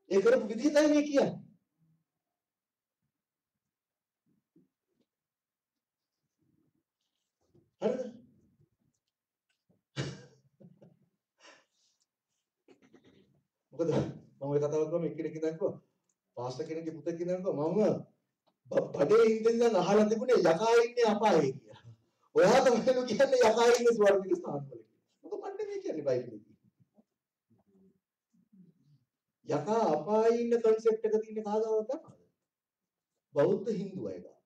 ඒ කරපු විදිහ තමයි මේ කියන්නේ. හරිද? මොකද මම ඔය කතාවක් ගම එක්කෙනෙක් ඉඳන් කිව්වා පාස්ටර් කෙනෙක්ගේ පුතෙක් ඉඳන් කිව්වා මම බඩේ ඉඳන් අහලා තිබුණේ යකා ඉන්නේ අපායේ කියලා. ඔයා තමයි කියන්නේ යකා ඉන්නේ ස්වර්ගික ස්ථානවල කියලා. මොකද මන්නේ මේ කියන්නේ බයිබලෙදී. යකා අපායේ ඉන්න කන්සෙප්ට් එක තියෙන කාගාවද දන්නවද? බෞද්ධ හින්දු අය ගාව.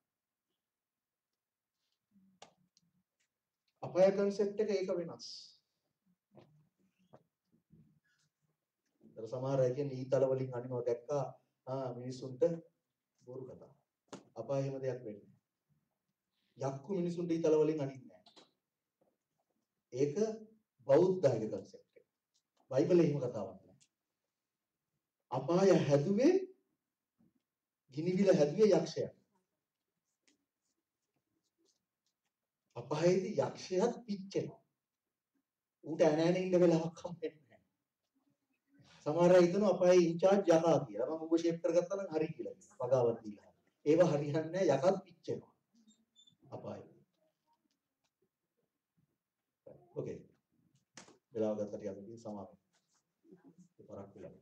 අපාය කන්සෙප්ට් එක ඒක වෙනස්. සමහර අය කියන්නේ ඊතල වලින් අනිනවා දැක්කා මිනිසුන්ට බොරු කතා. අපාය එහෙම දෙයක් වෙන්නේ නැහැ. යක්කු මිනිසුන්ට ඊතල වලින් අනින්නේ නැහැ. ඒක බෞද්ධයික කන්සෙප්ට් එක. බයිබලයේ එහෙම කතාවක් නැහැ. අපාය හැදුවේ ගිනිවිල හැදුවේ යක්ෂයා. අපායේදී යක්ෂයාත් පිච්චෙනවා. ඌට ඇනෑන ඉන්න වෙලාවක් හම්බෙන්නේ නැහැ. සමහර අය හිතනවා අපායේ ඉන්චාර්ජ් යකා කියලා. මම ඌව ෂේප් කරගත්තා නම් හරි කියලා කියනවා. පගාවක් දීලා. ඒව හරියන්නේ නැහැ. යකත් පිච්චෙනවා. අපායේ. ඕකේ. වෙලාව ගත්තට යන්නේ සමාවෙන්න. පරක් වෙලා.